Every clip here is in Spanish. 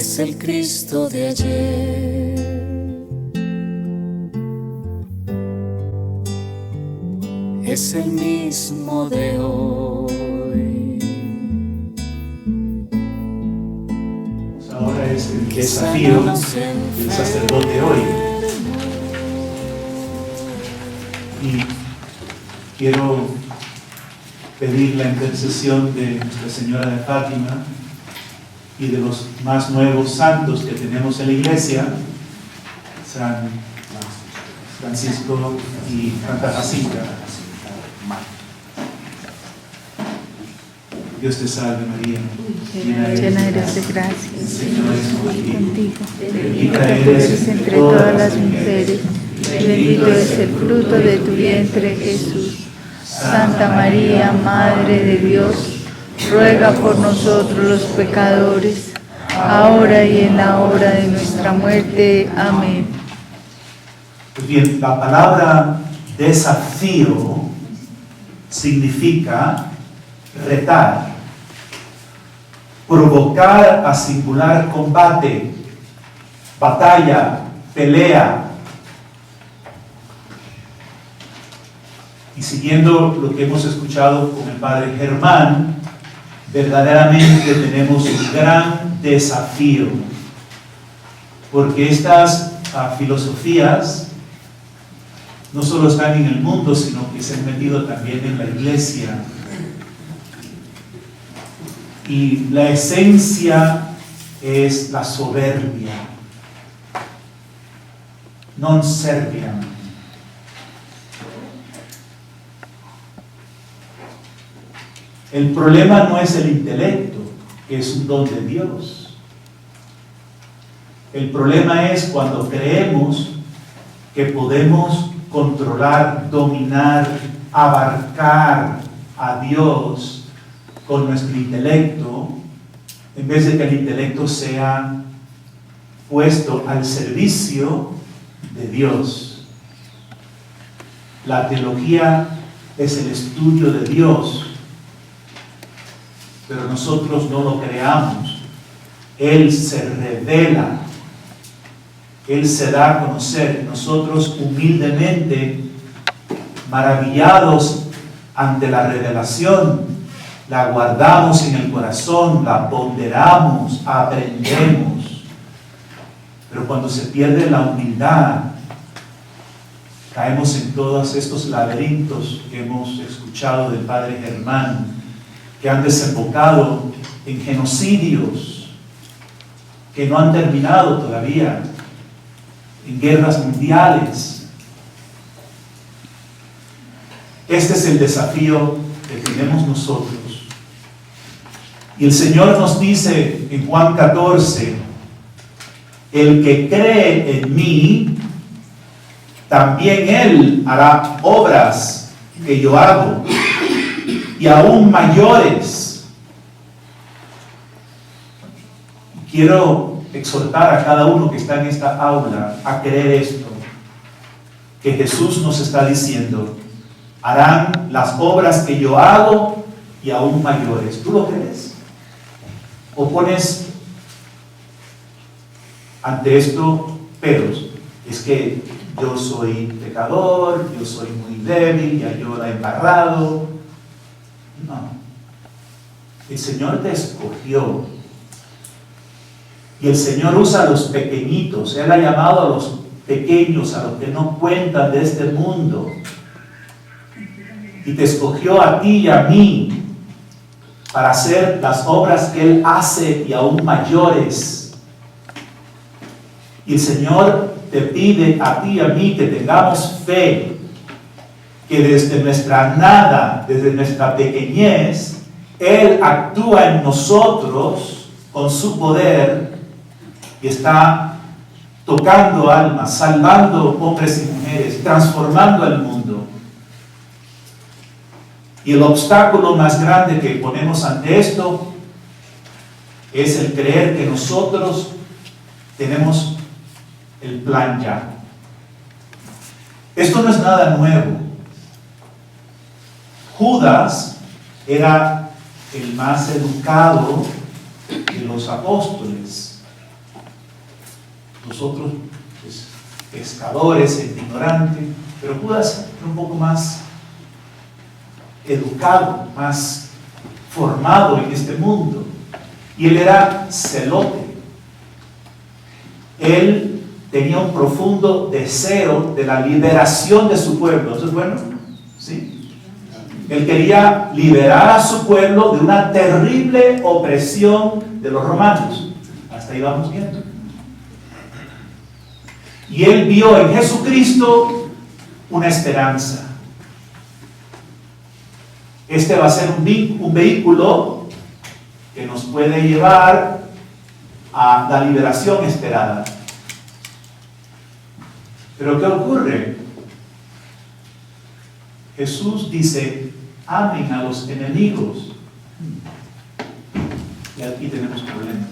es el Cristo de ayer. Es el mismo de hoy. Ahora es el desafío del sacerdote hoy. Y quiero pedir la intercesión de Nuestra Señora de Fátima y de los más nuevos santos que tenemos en la iglesia, San Francisco y Santa Jacinta. Dios te salve María, llena eres de gracia, el Señor es contigo, bendita eres entre todas las mujeres, y bendito es el fruto de tu vientre, Jesús. Santa María, Madre de Dios, ruega por nosotros los pecadores, ahora y en la hora de nuestra muerte. Amén. Pues bien, la palabra desafío significa retar, provocar a singular combate, batalla, pelea. Y siguiendo lo que hemos escuchado con el Padre Germán, verdaderamente tenemos un gran desafío, porque estas filosofías no solo están en el mundo, sino que se han metido también en la iglesia. Y la esencia es la soberbia, non serviam. El problema no es el intelecto, que es un don de Dios. El problema es cuando creemos que podemos controlar, dominar, abarcar a Dios con nuestro intelecto, en vez de que el intelecto sea puesto al servicio de Dios. La teología es el estudio de Dios, pero nosotros no lo creamos. Él se revela, Él se da a conocer. Nosotros humildemente, maravillados ante la revelación, la guardamos en el corazón, la ponderamos, aprendemos. Pero cuando se pierde la humildad, caemos en todos estos laberintos que hemos escuchado del Padre Germán, que han desembocado en genocidios que no han terminado todavía, en guerras mundiales. Este es el desafío que tenemos nosotros. Y el Señor nos dice en Juan 14, el que cree en mí, también él hará obras que yo hago, y aún mayores. Quiero exhortar a cada uno que está en esta aula a creer esto, que Jesús nos está diciendo: harán las obras que yo hago y aún mayores. ¿Tú lo crees? ¿O pones ante esto peros? Es que yo soy pecador, yo soy muy débil, ya yo la he embarrado. No. El Señor te escogió. Y el Señor usa a los pequeñitos. Él ha llamado a los pequeños, a los que no cuentan de este mundo. Y te escogió a ti y a mí para hacer las obras que Él hace y aún mayores. Y el Señor te pide a ti y a mí que tengamos fe, que desde nuestra nada, desde nuestra pequeñez, Él actúa en nosotros con su poder y está tocando almas, salvando hombres y mujeres, transformando el mundo. Y el obstáculo más grande que ponemos ante esto es el creer que nosotros tenemos el plan ya. Esto no es nada nuevo. Judas era el más educado de los apóstoles. nosotros, pues, pescadores, ignorantes, pero Judas era un poco más educado, más formado en este mundo, y él era celote. Él tenía un profundo deseo de la liberación de su pueblo. ¿Eso es bueno? ¿Sí? Él quería liberar a su pueblo de una terrible opresión de los romanos. Hasta ahí vamos viendo. Y él vio en Jesucristo una esperanza. Este va a ser un vehículo que nos puede llevar a la liberación esperada. Pero ¿qué ocurre? Jesús dice, amen a los enemigos. Y aquí tenemos problemas.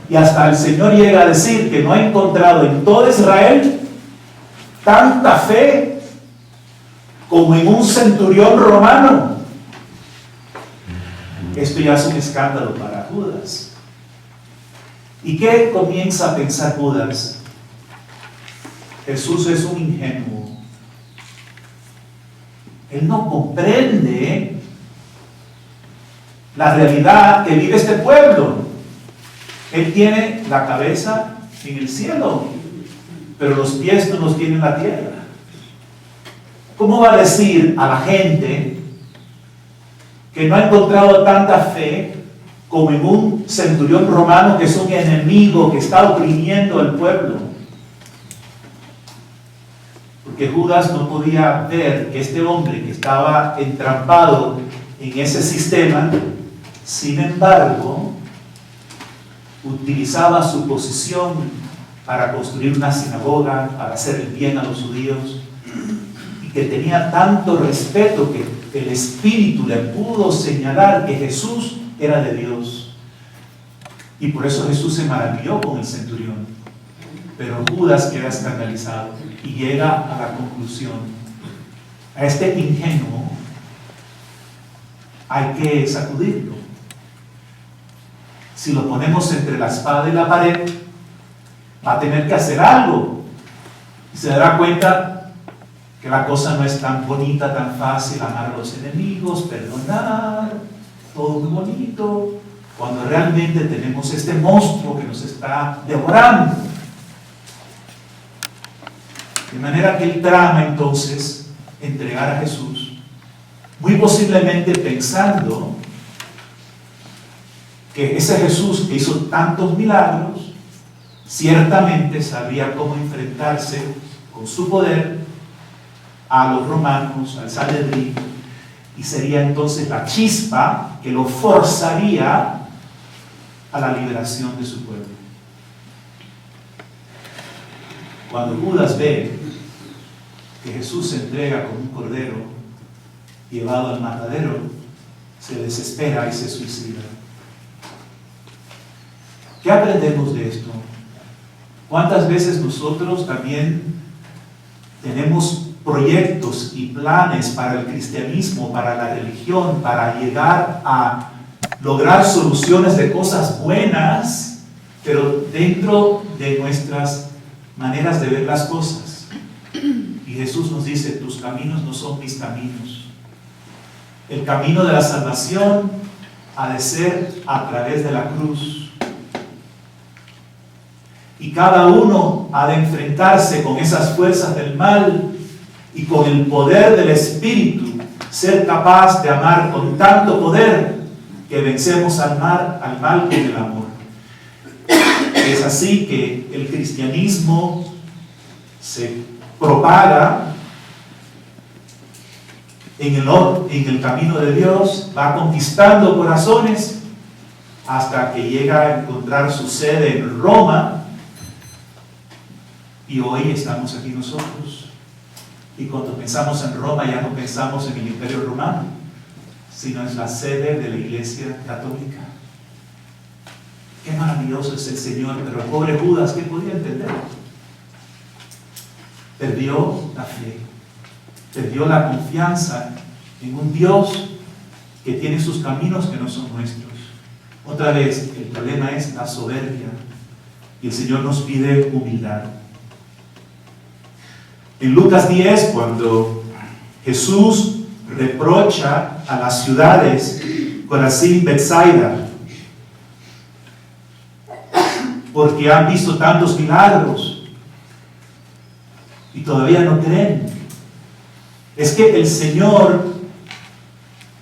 Y hasta el Señor llega a decir que no ha encontrado en todo Israel tanta fe como en un centurión romano. Esto ya es un escándalo para Judas. ¿Y qué comienza a pensar Judas? Jesús es un ingenuo. Él no comprende la realidad que vive este pueblo. Él tiene la cabeza en el cielo, pero los pies no los tiene en la tierra. ¿Cómo va a decir a la gente que no ha encontrado tanta fe como en un centurión romano que es un enemigo que está oprimiendo al pueblo? Porque Judas no podía ver que este hombre que estaba entrampado en ese sistema, sin embargo, utilizaba su posición para construir una sinagoga, para hacer el bien a los judíos, y que tenía tanto respeto que el Espíritu le pudo señalar que Jesús era de Dios. Y por eso Jesús se maravilló con el centurión. Pero Judas queda escandalizado y llega a la conclusión: a este ingenuo hay que sacudirlo. Si lo ponemos entre la espada y la pared, va a tener que hacer algo. Y se dará cuenta que la cosa no es tan bonita, tan fácil, amar a los enemigos, perdonar, todo muy bonito, cuando realmente tenemos este monstruo que nos está devorando. De manera que él trama entonces entregar a Jesús, muy posiblemente pensando que ese Jesús que hizo tantos milagros, ciertamente sabía cómo enfrentarse con su poder a los romanos, al Sanedrín, y sería entonces la chispa que lo forzaría a la liberación de su pueblo. Cuando Judas ve que Jesús se entrega como un cordero llevado al matadero, se desespera y se suicida. ¿Qué aprendemos de esto? ¿Cuántas veces nosotros también tenemos proyectos y planes para el cristianismo, para la religión, para llegar a lograr soluciones de cosas buenas, pero dentro de nuestras maneras de ver las cosas? Y Jesús nos dice: tus caminos no son mis caminos. El camino de la salvación ha de ser a través de la cruz. Y cada uno ha de enfrentarse con esas fuerzas del mal y con el poder del Espíritu, ser capaz de amar con tanto poder que vencemos al mal con el amor. Es así que el cristianismo se propaga en el camino de Dios, va conquistando corazones hasta que llega a encontrar su sede en Roma. Y hoy estamos aquí nosotros. Y cuando pensamos en Roma, ya no pensamos en el Imperio Romano, sino es la sede de la Iglesia Católica. Qué maravilloso es el Señor, pero el pobre Judas, ¿qué podía entender? Perdió la fe, perdió la confianza en un Dios que tiene sus caminos que no son nuestros. Otra vez, el problema es la soberbia. Y el Señor nos pide humildad. En Lucas 10, cuando Jesús reprocha a las ciudades, Corazín, Betsaida, porque han visto tantos milagros y todavía no creen, es que el Señor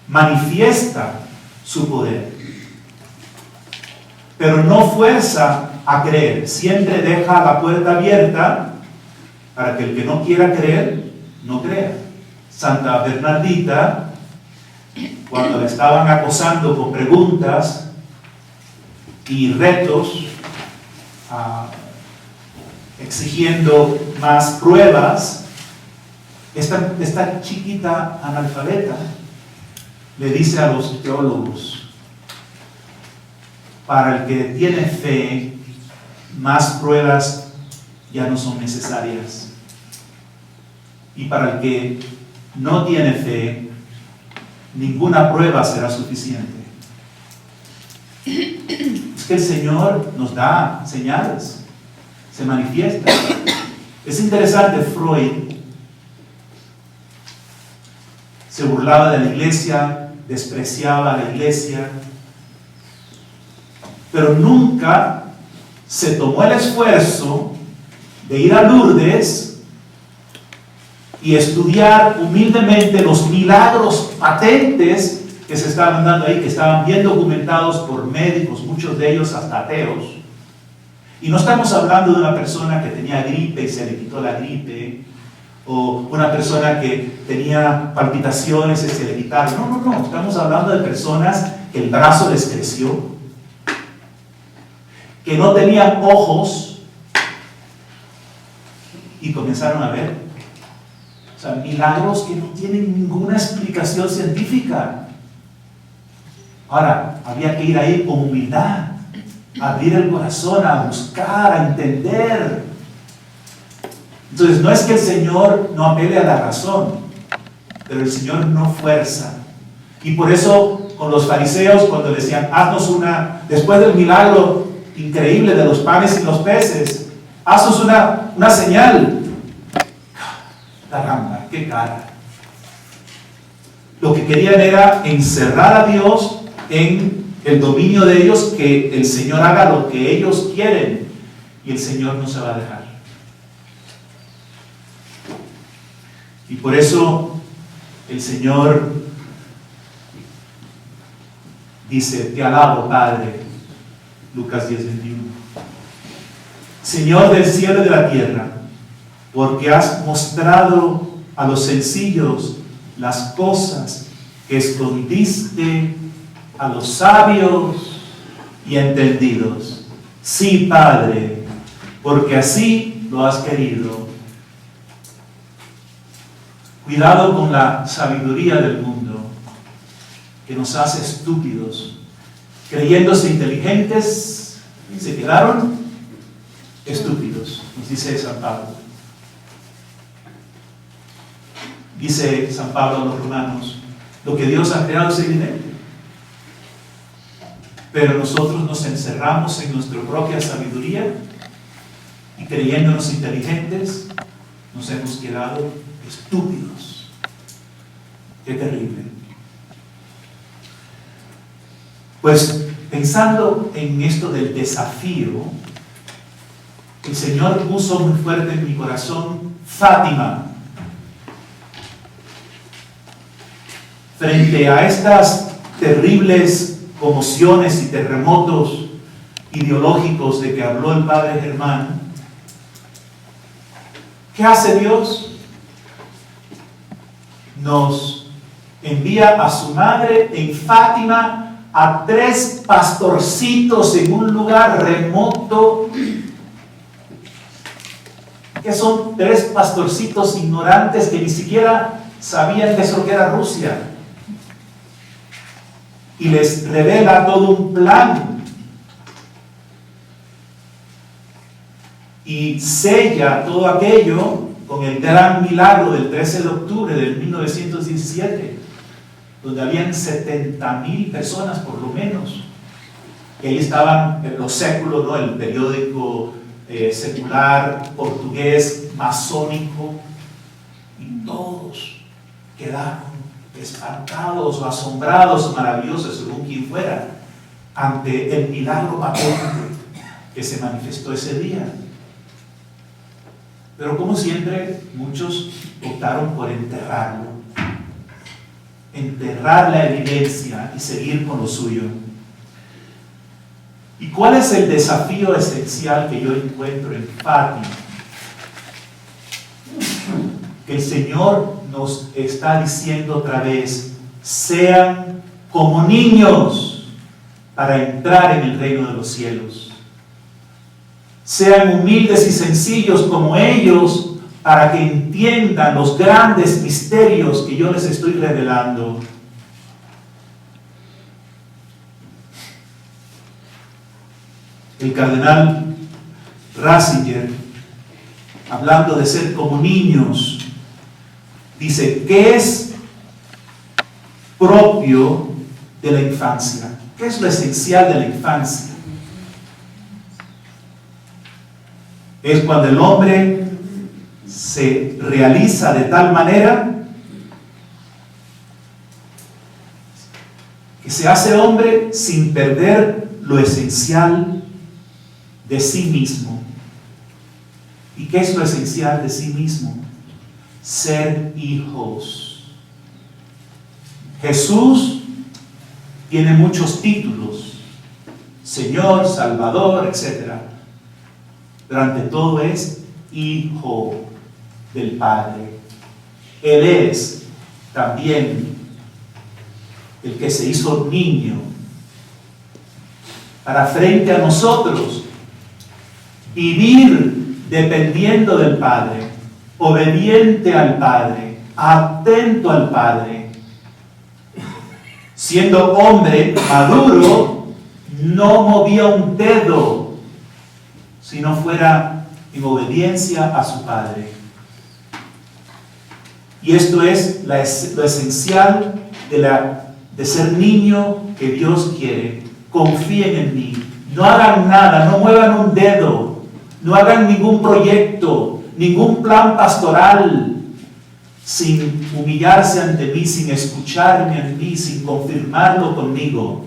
manifiesta su poder, pero no fuerza a creer, siempre deja la puerta abierta para que el que no quiera creer, no crea. Santa Bernardita, cuando la estaban acosando con preguntas y retos, exigiendo más pruebas, esta chiquita analfabeta le dice a los teólogos: para el que tiene fe, más pruebas ya no son necesarias. Y para el que no tiene fe, ninguna prueba será suficiente. Es que el Señor nos da señales, se manifiesta. Es interesante, Freud se burlaba de la iglesia, despreciaba a la iglesia, pero nunca se tomó el esfuerzo de ir a Lourdes y estudiar humildemente los milagros patentes que se estaban dando ahí, que estaban bien documentados por médicos, muchos de ellos hasta ateos. Y no estamos hablando de una persona que tenía gripe y se le quitó la gripe, o una persona que tenía palpitaciones y se le quitaron. No, estamos hablando de personas que el brazo les creció, que no tenían ojos y comenzaron a ver. O sea, milagros que no tienen ninguna explicación científica. Ahora, había que ir ahí con humildad, abrir el corazón, a buscar, a entender. Entonces, no es que el Señor no apele a la razón, pero el Señor no fuerza. Y por eso, con los fariseos, cuando le decían, haznos después del milagro increíble de los panes y los peces, haznos una señal. Caramba, qué cara. Lo que querían era encerrar a Dios en el dominio de ellos, que el Señor haga lo que ellos quieren, y el Señor no se va a dejar. Y por eso el Señor dice: te alabo, Padre. Lucas 10:21. Señor del cielo y de la tierra, porque has mostrado a los sencillos las cosas que escondiste a los sabios y entendidos. Sí, Padre, porque así lo has querido. Cuidado con la sabiduría del mundo, que nos hace estúpidos. Creyéndose inteligentes, se quedaron estúpidos, nos dice San Pablo. Dice San Pablo a los romanos: lo que Dios ha creado es evidente, pero nosotros nos encerramos en nuestra propia sabiduría y creyéndonos inteligentes nos hemos quedado estúpidos. Qué terrible. Pues pensando en esto del desafío, el Señor puso muy fuerte en mi corazón Fátima. Frente a estas terribles conmociones y terremotos ideológicos de que habló el Padre Germán, ¿qué hace Dios? Nos envía a su madre en Fátima, a 3 pastorcitos en un lugar remoto. Que son 3 pastorcitos ignorantes que ni siquiera sabían que eso era Rusia. Y les revela todo un plan. Y sella todo aquello con el gran milagro del 13 de octubre del 1917, donde habían 70,000 personas por lo menos, que ahí estaban los séculos, ¿no? El periódico secular portugués masónico, y todos quedaron espantados o asombrados o maravillosos, según quien fuera, ante el milagro patente que se manifestó ese día. Pero como siempre, muchos optaron por enterrarlo, enterrar la evidencia y seguir con lo suyo. ¿Y cuál es el desafío esencial que yo encuentro en Fátima? Que el Señor nos está diciendo otra vez: sean como niños para entrar en el reino de los cielos. Sean humildes y sencillos como ellos para que entiendan los grandes misterios que yo les estoy revelando. El cardenal Ratzinger, hablando de ser como niños, dice: ¿qué es propio de la infancia? ¿Qué es lo esencial de la infancia? Es cuando el hombre se realiza de tal manera que se hace hombre sin perder lo esencial de sí mismo. ¿Y qué es lo esencial de sí mismo? Ser hijos. Jesús tiene muchos títulos: Señor, Salvador, etc. Pero ante todo es Hijo del Padre. Él es también el que se hizo niño para, frente a nosotros, vivir dependiendo del Padre, obediente al Padre, atento al Padre. Siendo hombre maduro, no movía un dedo si no fuera en obediencia a su Padre. Y esto es lo esencial de ser niño que Dios quiere. Confíen en mí. No hagan nada, no muevan un dedo, no hagan ningún proyecto, ningún plan pastoral sin humillarse ante mí, sin escucharme a mí, sin confirmarlo conmigo.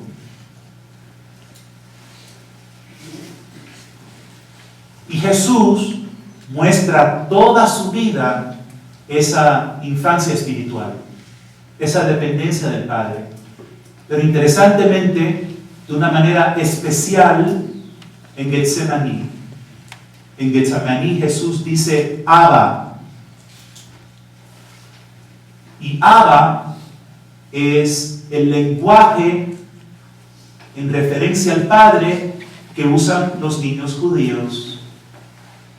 Y Jesús muestra toda su vida esa infancia espiritual, esa dependencia del Padre. Pero interesantemente, de una manera especial, en Getsemaní. En Getsemaní Jesús dice Abba. Y Abba es el lenguaje en referencia al Padre que usan los niños judíos.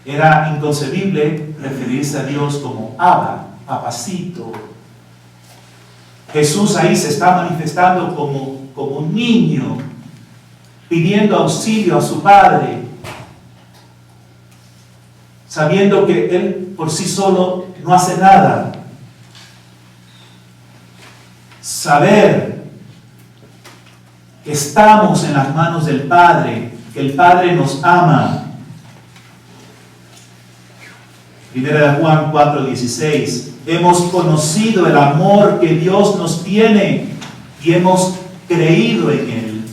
Era inconcebible referirse a Dios como Abba, papacito. Jesús ahí se está manifestando como un niño, pidiendo auxilio a su Padre, sabiendo que Él por sí solo no hace nada. Saber que estamos en las manos del Padre, que el Padre nos ama. Primera de Juan 4:16. Hemos conocido el amor que Dios nos tiene y hemos creído en Él.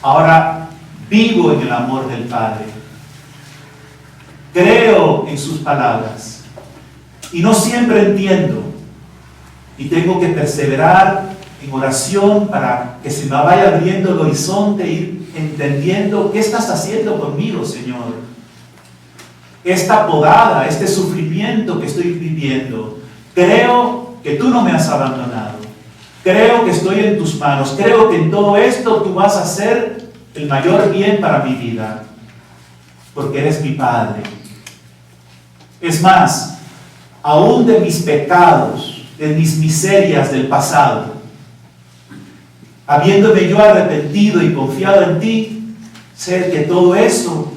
Ahora vivo en el amor del Padre. Creo en sus palabras. Y no siempre entiendo. Y tengo que perseverar en oración para que se me vaya abriendo el horizonte e ir entendiendo qué estás haciendo conmigo, Señor. Esta podada, este sufrimiento que estoy viviendo, creo que tú no me has abandonado. Creo que estoy en tus manos. Creo que en todo esto tú vas a hacer el mayor bien para mi vida, porque eres mi Padre. Es más, aún de mis pecados, de mis miserias del pasado, habiéndome yo arrepentido y confiado en ti, sé que todo eso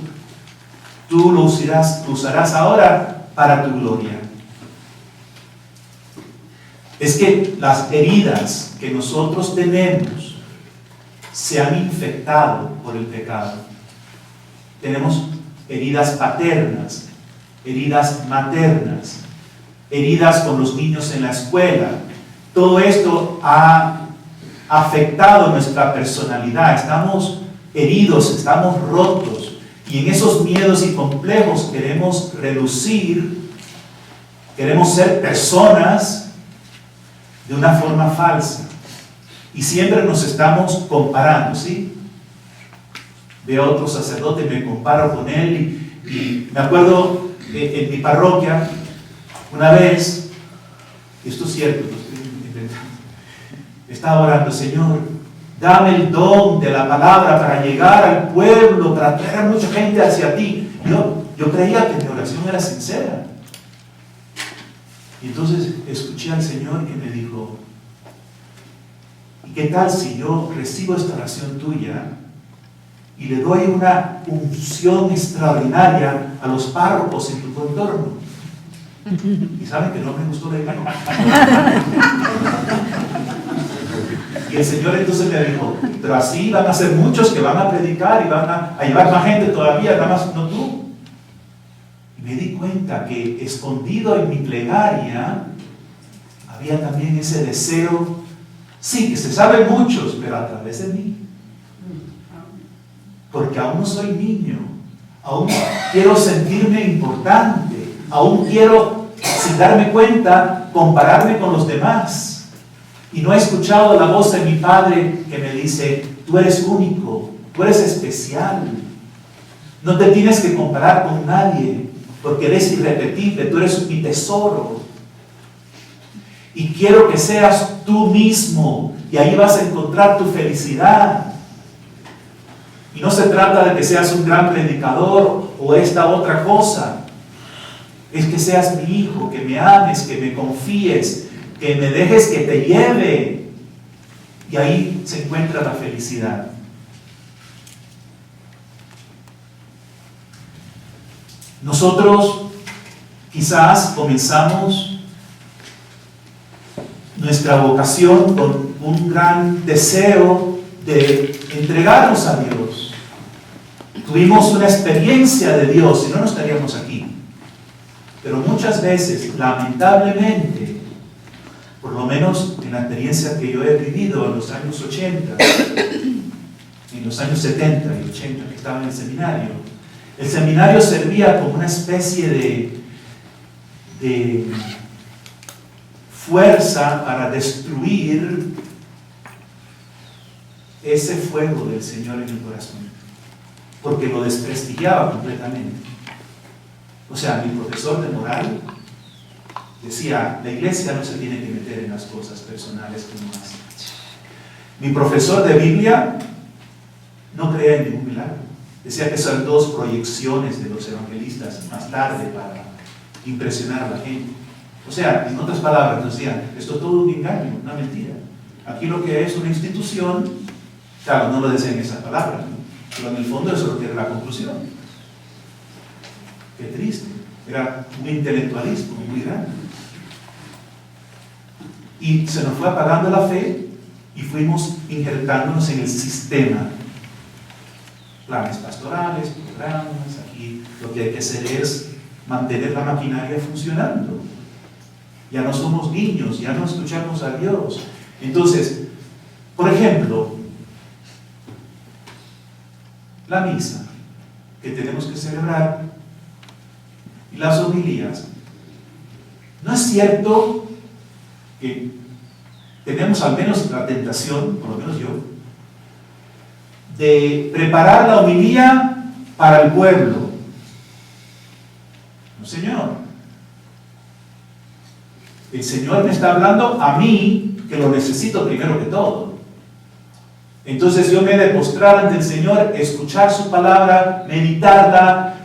tú lo usarás ahora para tu gloria. Es que las heridas que nosotros tenemos se han infectado por el pecado. Tenemos heridas paternas, heridas maternas, heridas con los niños en la escuela. Todo esto ha afectado nuestra personalidad. Estamos heridos, estamos rotos. Y en esos miedos y complejos queremos relucir, queremos ser personas de una forma falsa. Y siempre nos estamos comparando, ¿sí? Veo a otro sacerdote, me comparo con él y me acuerdo en mi parroquia, una vez, esto es cierto, lo estoy inventando, estaba orando: Señor, dame el don de la palabra para llegar al pueblo, para traer a mucha gente hacia ti. Yo creía que mi oración era sincera. Y entonces escuché al Señor que me dijo: ¿y qué tal si yo recibo esta oración tuya y le doy una unción extraordinaria a los párrocos en tu contorno? Y saben que no me gustó la idea. Y el Señor entonces me dijo: pero así van a ser muchos que van a predicar y van a llevar más gente todavía, nada más no tú. Y me di cuenta que escondido en mi plegaria había también ese deseo, sí, que se sabe muchos, pero a través de mí. Porque aún no soy niño, aún quiero sentirme importante, aún quiero, sin darme cuenta, compararme con los demás. Y no he escuchado la voz de mi Padre que me dice: tú eres único, tú eres especial, no te tienes que comparar con nadie, porque eres irrepetible, tú eres mi tesoro. Y quiero que seas tú mismo, y ahí vas a encontrar tu felicidad. Y no se trata de que seas un gran predicador o esta otra cosa. Es que seas mi hijo, que me ames, que me confíes, que me dejes que te lleve. Y ahí se encuentra la felicidad. Nosotros quizás comenzamos nuestra vocación con un gran deseo de entregarnos a Dios. Tuvimos una experiencia de Dios, si no, no estaríamos aquí. Pero muchas veces, lamentablemente, por lo menos en la experiencia que yo he vivido en los años 80, en los años 70 y 80 que estaba en el seminario servía como una especie de fuerza para destruir ese fuego del Señor en el corazón, porque lo desprestigiaba completamente. O sea, mi profesor de moral decía: la iglesia no se tiene que meter en las cosas personales que uno hace. Mi profesor de Biblia no creía en ningún milagro. Decía que son dos proyecciones de los evangelistas más tarde para impresionar a la gente. O sea, en otras palabras, nos decían: esto es todo un engaño, una mentira. Aquí lo que es una institución, claro, no lo decían en esas palabras, ¿no? Pero en el fondo eso es lo que era la conclusión. Qué triste, era un intelectualismo muy grande. Y se nos fue apagando la fe y fuimos injertándonos en el sistema. Planes pastorales, programas, aquí lo que hay que hacer es mantener la maquinaria funcionando. Ya no somos niños, ya no escuchamos a Dios. Entonces, por ejemplo, la misa que tenemos que celebrar y las homilías. ¿No es cierto que tenemos al menos la tentación, por lo menos yo, de preparar la homilía para el pueblo? No, Señor. El Señor me está hablando a mí, que lo necesito primero que todo. Entonces yo me he de postrar ante el Señor, escuchar su palabra, meditarla,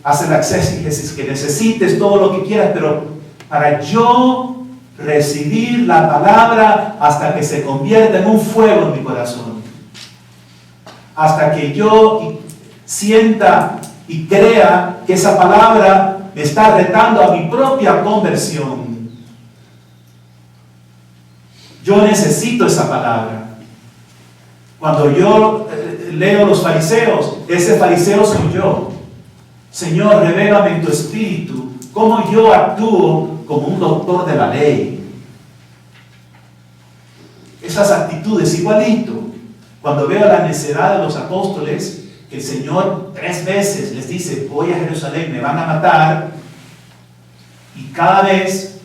hacer la exégesis que necesites, todo lo que quieras, pero para yo recibir la palabra hasta que se convierta en un fuego en mi corazón, hasta que yo sienta y crea que esa palabra me está retando a mi propia conversión. Yo necesito esa palabra. Cuando yo leo los fariseos, ese fariseo soy yo. Señor, revélame en tu espíritu cómo yo actúo como un doctor de la ley. Esas actitudes, igualito. Cuando veo la necedad de los apóstoles, que el Señor 3 veces les dice, voy a Jerusalén, me van a matar, y cada vez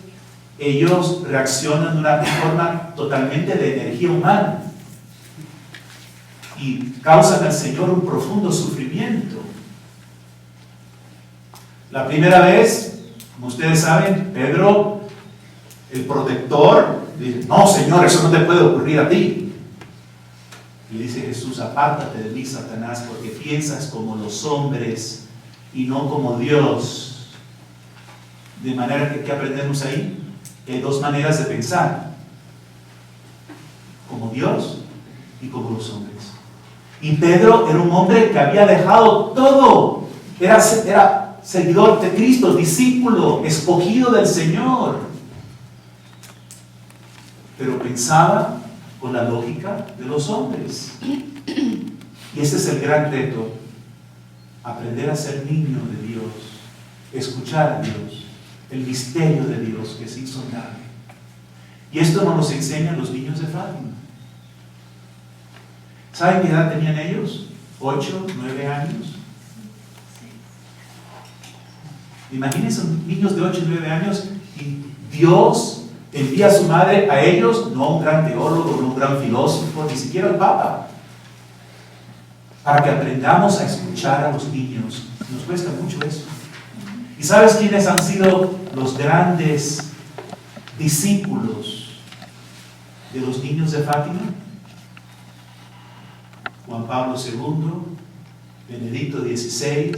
ellos reaccionan de una forma totalmente de energía humana y causan al Señor un profundo sufrimiento. La primera vez, como ustedes saben, Pedro, el protector, dice, no, Señor, eso no te puede ocurrir a ti. Le dice Jesús, apártate de mí, Satanás, porque piensas como los hombres y no como Dios. De manera que, ¿qué aprendemos ahí? Que hay 2 maneras de pensar. Como Dios y como los hombres. Y Pedro era un hombre que había dejado todo. Era seguidor de Cristo, discípulo, escogido del Señor. Pero pensaba con la lógica de los hombres. Y ese es el gran reto. Aprender a ser niño de Dios. Escuchar a Dios. El misterio de Dios que es insondable. Y esto nos lo enseñan los niños de Fátima. ¿Saben qué edad tenían ellos? 8, 9 años. Imagínense niños de 8 y 9 años y Dios envía a su madre a ellos, no un gran teólogo, no un gran filósofo, ni siquiera el Papa, para que aprendamos a escuchar a los niños. Nos cuesta mucho eso. ¿Y sabes quiénes han sido los grandes discípulos de los niños de Fátima? Juan Pablo II, Benedicto XVI,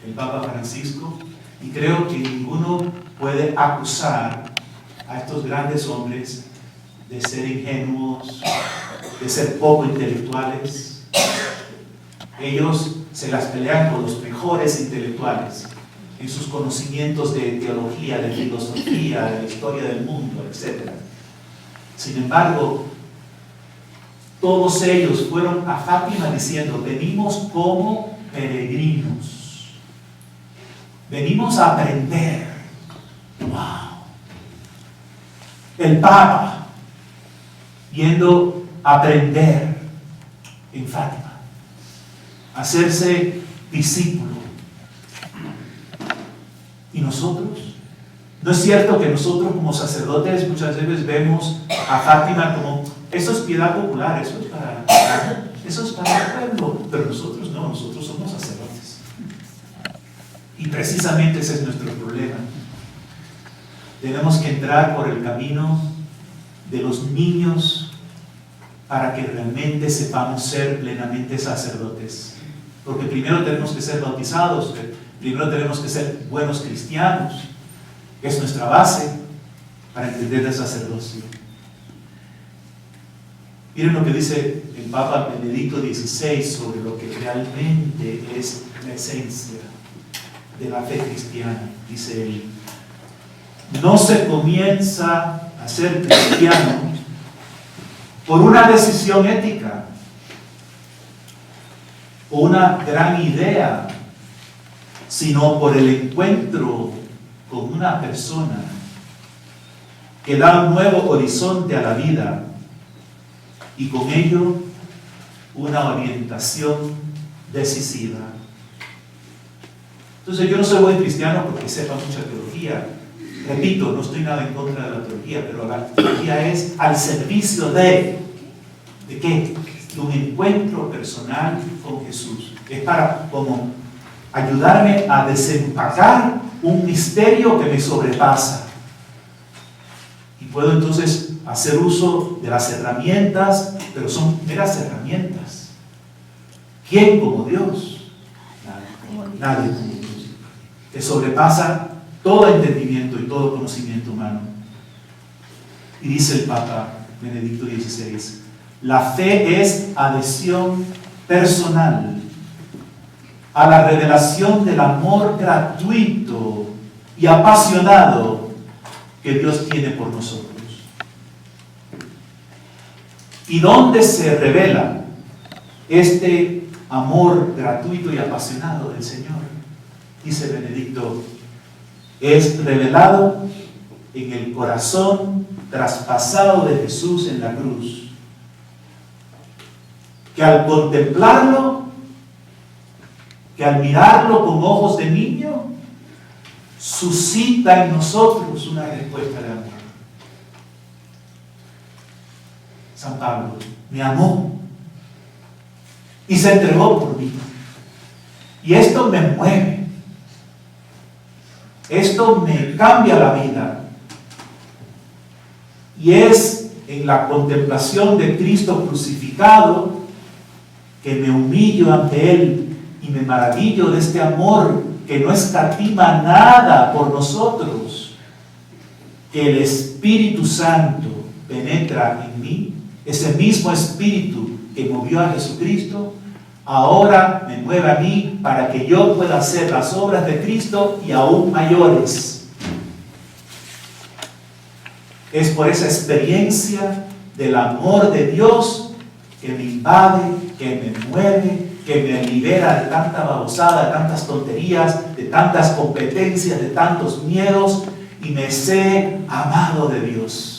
el Papa Francisco, y creo que ninguno puede acusar a estos grandes hombres de ser ingenuos, de ser poco intelectuales. Ellos se las pelean con los mejores intelectuales en sus conocimientos de teología, de filosofía, de la historia del mundo, etc. Sin embargo, todos ellos fueron a Fátima diciendo, venimos como peregrinos, venimos a aprender. ¡Wow! El Papa yendo a aprender en Fátima, hacerse discípulo. ¿Y nosotros? ¿No es cierto que nosotros como sacerdotes muchas veces vemos a Fátima como, eso es piedad popular, eso es para el pueblo, pero nosotros no, nosotros somos sacerdotes? Y precisamente ese es nuestro problema. Tenemos que entrar por el camino de los niños para que realmente sepamos ser plenamente sacerdotes. Porque primero tenemos que ser bautizados, primero tenemos que ser buenos cristianos, que es nuestra base para entender el sacerdocio. Miren lo que dice el Papa Benedicto XVI sobre lo que realmente es la esencia de la fe cristiana. Dice él, no se comienza a ser cristiano por una decisión ética o una gran idea, sino por el encuentro con una persona que da un nuevo horizonte a la vida y con ello una orientación decisiva. Entonces yo no soy buen cristiano porque sepa mucha teología. Repito, no estoy nada en contra de la teología, pero la teología es al servicio ¿de qué? De un encuentro personal con Jesús. Es para como ayudarme a desempacar un misterio que me sobrepasa. Y puedo entonces hacer uso de las herramientas, pero son meras herramientas. ¿Quién como Dios? Nadie como Dios. Que sobrepasa todo entendimiento y todo conocimiento humano. Y dice el Papa Benedicto XVI, la fe es adhesión personal a la revelación del amor gratuito y apasionado que Dios tiene por nosotros. ¿Y dónde se revela este amor gratuito y apasionado del Señor? Dice Benedicto, es revelado en el corazón traspasado de Jesús en la cruz, que al contemplarlo, que al mirarlo con ojos de niño, suscita en nosotros una respuesta de amor. San Pablo me amó y se entregó por mí. Y esto me mueve. Esto me cambia la vida. Y es en la contemplación de Cristo crucificado que me humillo ante Él y me maravillo de este amor que no escatima nada por nosotros, que el Espíritu Santo penetra en mí. Ese mismo Espíritu que movió a Jesucristo, ahora me mueve a mí para que yo pueda hacer las obras de Cristo y aún mayores. Es por esa experiencia del amor de Dios que me invade, que me mueve, que me libera de tanta babosada, de tantas tonterías, de tantas competencias, de tantos miedos, y me sé amado de Dios.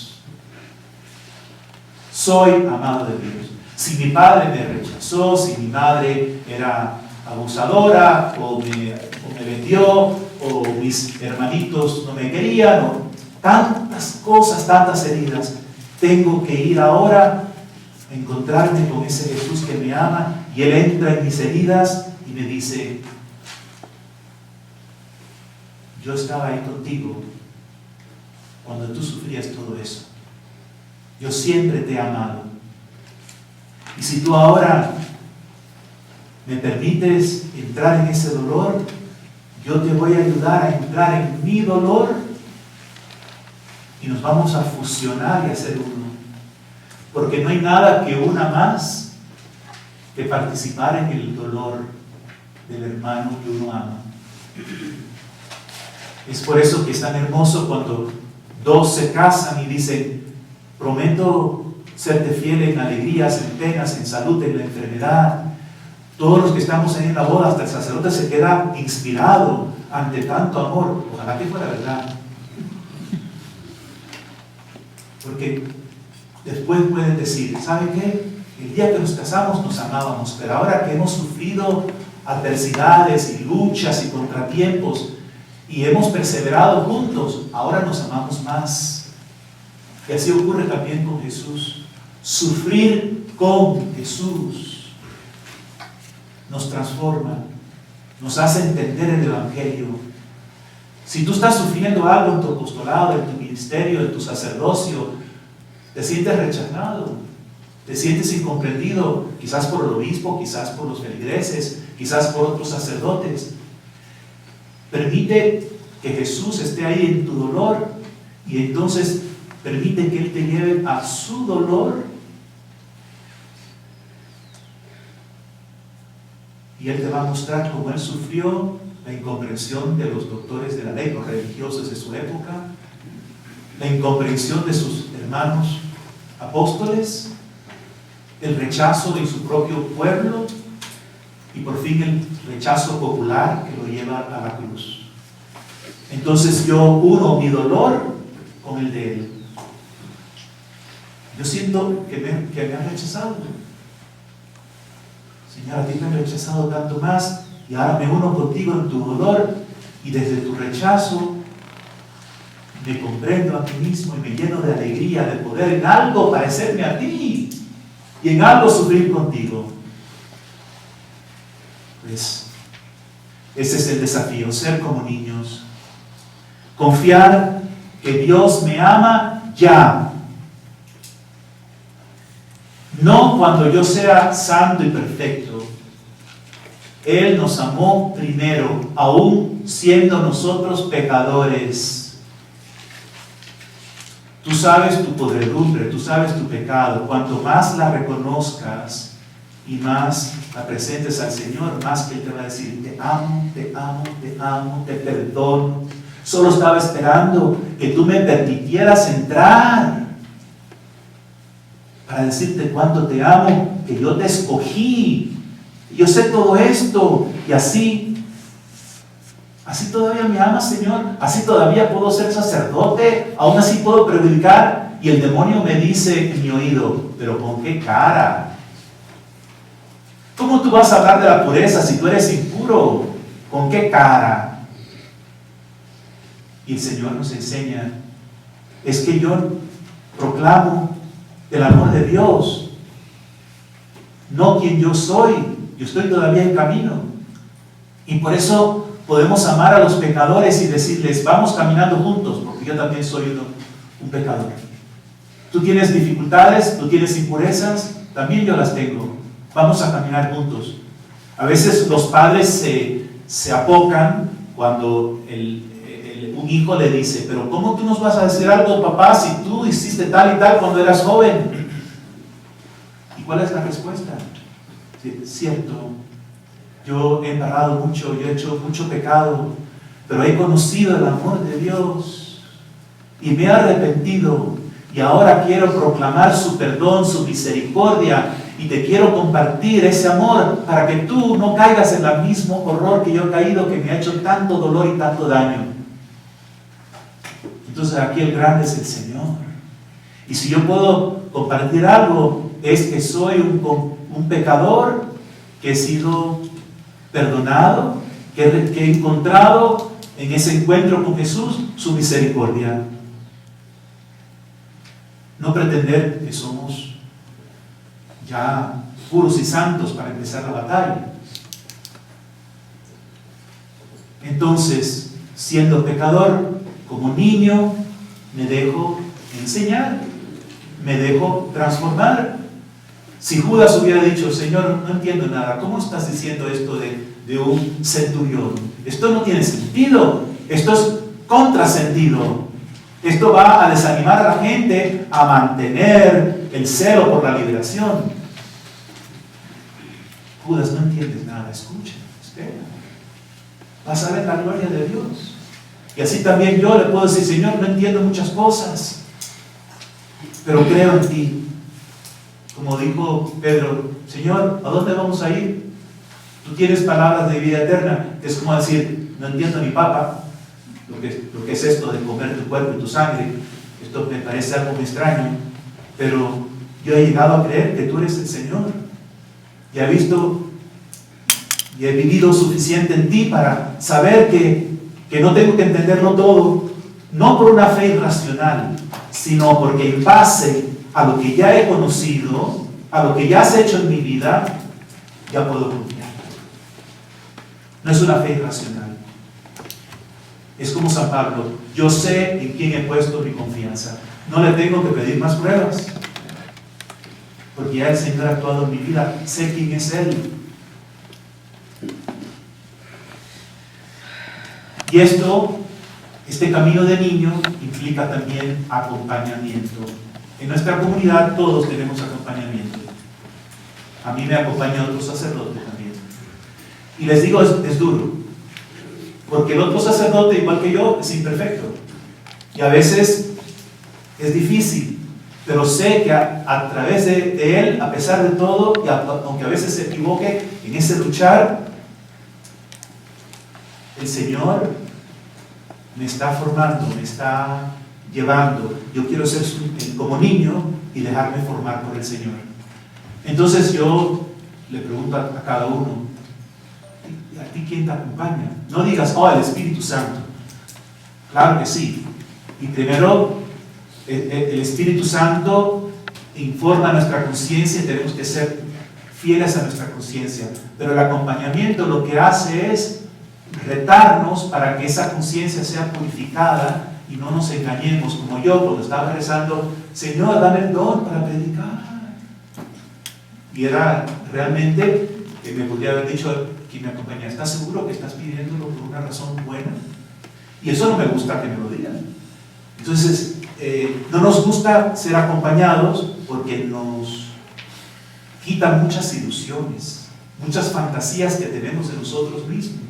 Soy amado de Dios. Si mi padre me rechazó, si mi madre era abusadora, o me vendió, o mis hermanitos no me querían, o tantas cosas, tantas heridas, tengo que ir ahora a encontrarme con ese Jesús que me ama, y Él entra en mis heridas y me dice: yo estaba ahí contigo cuando tú sufrías todo eso. Yo siempre te he amado. Y si tú ahora me permites entrar en ese dolor, yo te voy a ayudar a entrar en mi dolor y nos vamos a fusionar y a ser uno. Porque no hay nada que una más que participar en el dolor del hermano que uno ama. Es por eso que es tan hermoso cuando dos se casan y dicen: prometo serte fiel en alegrías, en penas, en salud, en la enfermedad. Todos los que estamos ahí en la boda, hasta el sacerdote se queda inspirado ante tanto amor. Ojalá que fuera verdad. Porque después pueden decir: ¿sabe qué? El día que nos casamos nos amábamos, pero ahora que hemos sufrido adversidades y luchas y contratiempos y hemos perseverado juntos, ahora nos amamos más. Y así ocurre también con Jesús. Sufrir con Jesús nos transforma, nos hace entender el Evangelio. Si tú estás sufriendo algo en tu apostolado, en tu ministerio, en tu sacerdocio, te sientes rechazado, te sientes incomprendido, quizás por el obispo, quizás por los feligreses, quizás por otros sacerdotes, permite que Jesús esté ahí en tu dolor y entonces permite que Él te lleve a su dolor y Él te va a mostrar cómo Él sufrió la incomprensión de los doctores de la ley, los religiosos de su época, la incomprensión de sus hermanos apóstoles, el rechazo de su propio pueblo y por fin el rechazo popular que lo lleva a la cruz. Entonces yo uno mi dolor con el de Él. Yo siento que me han rechazado. Señor, a ti me han rechazado tanto más y ahora me uno contigo en tu dolor y desde tu rechazo me comprendo a mí mismo y me lleno de alegría de poder en algo parecerme a ti y en algo sufrir contigo. Pues ese es el desafío, ser como niños, confiar que Dios me ama ya, no cuando yo sea santo y perfecto. Él nos amó primero, aún siendo nosotros pecadores. Tú sabes tu podredumbre, tú sabes tu pecado. Cuanto más la reconozcas y más la presentes al Señor, más que Él te va a decir: te amo, te amo, te amo, te perdono. Solo estaba esperando que tú me permitieras entrar para decirte cuánto te amo, que yo te escogí, yo sé todo esto, y así todavía me amas, Señor, así todavía puedo ser sacerdote, aún así puedo predicar, y el demonio me dice en mi oído, pero ¿con qué cara? ¿Cómo tú vas a hablar de la pureza si tú eres impuro? ¿Con qué cara? Y el Señor nos enseña, es que yo proclamo el amor de Dios, no quien yo soy. Yo estoy todavía en camino. Y por eso podemos amar a los pecadores y decirles, vamos caminando juntos, porque yo también soy un pecador. Tú tienes dificultades, tú tienes impurezas, también yo las tengo. Vamos a caminar juntos. A veces los padres se apocan cuando un hijo le dice, pero ¿cómo tú nos vas a decir algo, papá, si tú hiciste tal y tal cuando eras joven? ¿Y cuál es la respuesta? Sí, cierto, yo he embarrado mucho, yo he hecho mucho pecado, pero he conocido el amor de Dios y me he arrepentido y ahora quiero proclamar su perdón, su misericordia, y te quiero compartir ese amor para que tú no caigas en el mismo horror que yo he caído, que me ha hecho tanto dolor y tanto daño. Entonces aquí el grande es el Señor. Y si yo puedo compartir algo, es que soy un pecador que he sido perdonado, que he encontrado en ese encuentro con Jesús su misericordia. No pretender que somos ya puros y santos para empezar la batalla. Entonces, siendo pecador, como niño, me dejo enseñar, me dejo transformar. Si Judas hubiera dicho, Señor, no entiendo nada, ¿cómo estás diciendo esto de un centurión? Esto no tiene sentido, esto es contrasentido. Esto va a desanimar a la gente a mantener el celo por la liberación. Judas, no entiendes nada, escucha, espera. Vas a ver la gloria de Dios. Y así también yo le puedo decir, Señor, no entiendo muchas cosas, pero creo en ti. Como dijo Pedro, Señor, ¿a dónde vamos a ir? Tú tienes palabras de vida eterna. Es como decir, no entiendo ni papa lo que es esto de comer tu cuerpo y tu sangre. Esto me parece algo muy extraño, pero yo he llegado a creer que tú eres el Señor. Y he visto y he vivido suficiente en ti para saber que no tengo que entenderlo todo, no por una fe irracional, sino porque en base a lo que ya he conocido, a lo que ya has hecho en mi vida, ya puedo confiar. No es una fe irracional. Es como San Pablo, yo sé en quién he puesto mi confianza. No le tengo que pedir más pruebas, porque ya el Señor ha actuado en mi vida, sé quién es Él. Y este camino de niño implica también acompañamiento. En nuestra comunidad todos tenemos acompañamiento. A mí me acompaña otro sacerdote también. Y les digo, es duro, porque el otro sacerdote, igual que yo, es imperfecto. Y a veces es difícil, pero sé que a través de él, a pesar de todo, y aunque a veces se equivoque en ese luchar, el Señor me está formando, me está llevando. Yo quiero ser como niño y dejarme formar por el Señor. Entonces yo le pregunto a cada uno, ¿a ti quién te acompaña? No digas, oh, el Espíritu Santo. Claro que sí. Y primero, el Espíritu Santo informa nuestra conciencia y tenemos que ser fieles a nuestra conciencia. Pero el acompañamiento lo que hace es retarnos para que esa conciencia sea purificada y no nos engañemos, como yo cuando estaba rezando, Señor, dame el don para predicar. Y era realmente que me podría haber dicho quien me acompaña, ¿estás seguro que estás pidiéndolo por una razón buena? Y eso no me gusta que me lo digan. Entonces, no nos gusta ser acompañados porque nos quitan muchas ilusiones, muchas fantasías que tenemos de nosotros mismos.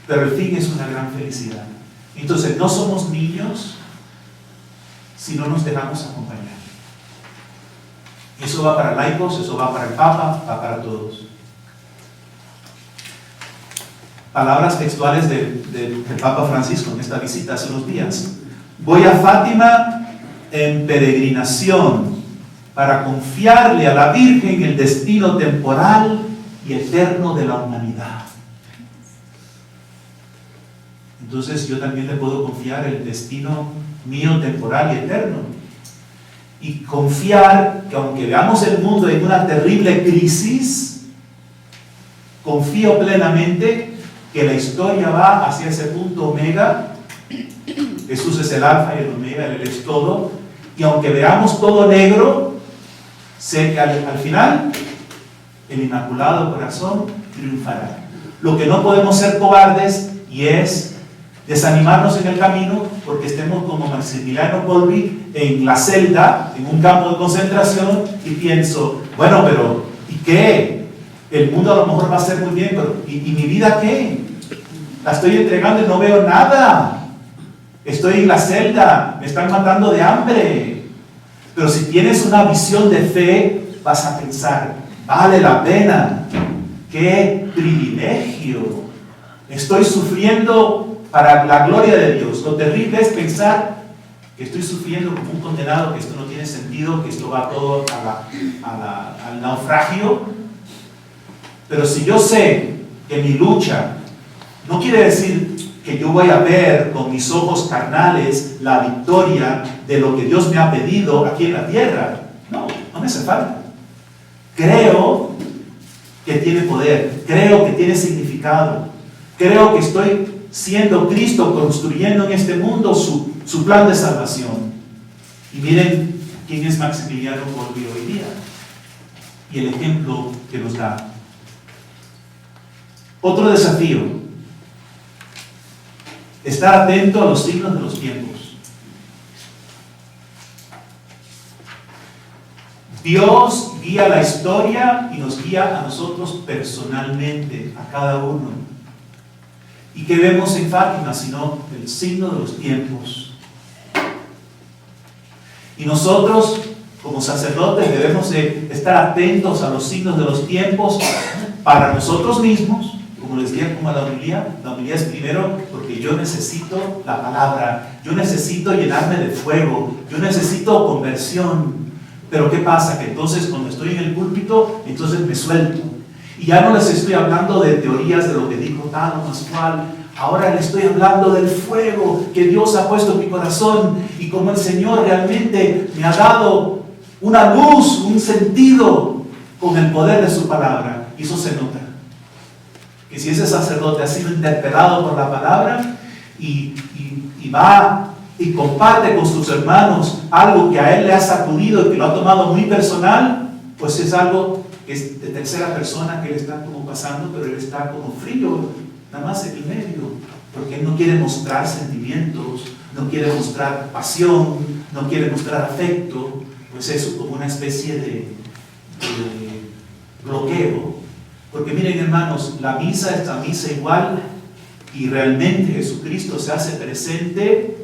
Pero el fin es una gran felicidad. Entonces, no somos niños si no nos dejamos acompañar. Eso va para laicos, eso va para el Papa, va para todos. Palabras textuales del Papa Francisco en esta visita hace unos días. Voy a Fátima en peregrinación para confiarle a la Virgen el destino temporal y eterno de la humanidad. Entonces yo también le puedo confiar el destino mío temporal y eterno. Y confiar que aunque veamos el mundo en una terrible crisis, confío plenamente que la historia va hacia ese punto omega. Jesús es el alfa y el omega, Él es todo. Y aunque veamos todo negro, sé que al final el Inmaculado Corazón triunfará. Lo que no podemos ser cobardes y es desanimarnos en el camino porque estemos como Maximiliano Kolbe en la celda, en un campo de concentración, y pienso, bueno, pero ¿y qué? El mundo a lo mejor va a ser muy bien, pero ¿y mi vida qué? La estoy entregando y no veo nada. Estoy en la celda, me están matando de hambre. Pero si tienes una visión de fe, vas a pensar, vale la pena. ¡Qué privilegio! Estoy sufriendo para la gloria de Dios. Lo terrible es pensar que estoy sufriendo como un condenado, que esto no tiene sentido, que esto va todo al naufragio. Pero si yo sé que mi lucha no quiere decir que yo voy a ver con mis ojos carnales la victoria de lo que Dios me ha pedido aquí en la tierra. No, no me hace falta. Creo que tiene poder, creo que tiene significado, creo que estoy siendo Cristo construyendo en este mundo su plan de salvación. Y miren quién es Maximiliano Kolbe hoy día y el ejemplo que nos da. Otro desafío: estar atento a los signos de los tiempos. Dios guía la historia y nos guía a nosotros personalmente, a cada uno. ¿Y qué vemos en Fátima sino el signo de los tiempos? Y nosotros, como sacerdotes, debemos de estar atentos a los signos de los tiempos para nosotros mismos. Como les decía, como la homilía es primero porque yo necesito la palabra, yo necesito llenarme de fuego, yo necesito conversión. Pero ¿qué pasa? Que entonces cuando estoy en el púlpito, entonces me suelto. Y ya no les estoy hablando de teorías de lo que dijo tal o más cual. Ahora les estoy hablando del fuego que Dios ha puesto en mi corazón y como el Señor realmente me ha dado una luz, un sentido con el poder de su palabra. Y eso se nota. Que si ese sacerdote ha sido interpelado por la palabra y va y comparte con sus hermanos algo que a él le ha sacudido y que lo ha tomado muy personal, pues es algo que es de tercera persona que él está como pasando, pero él está como frío, nada más en el medio, porque él no quiere mostrar sentimientos, no quiere mostrar pasión, no quiere mostrar afecto, pues eso como una especie de bloqueo. Porque miren hermanos, la misa es la misa igual y realmente Jesucristo se hace presente,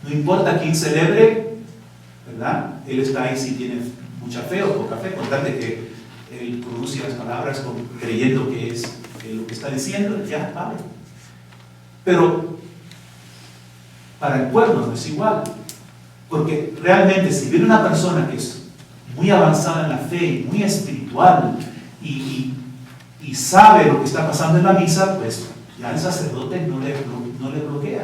no importa quién celebre, ¿verdad? Él está ahí si tiene mucha fe o poca fe, contate que él pronuncia las palabras creyendo que es lo que está diciendo, ya vale. Pero para el pueblo no es igual, porque realmente si viene una persona que es muy avanzada en la fe y muy espiritual y sabe lo que está pasando en la misa, pues ya el sacerdote no le bloquea.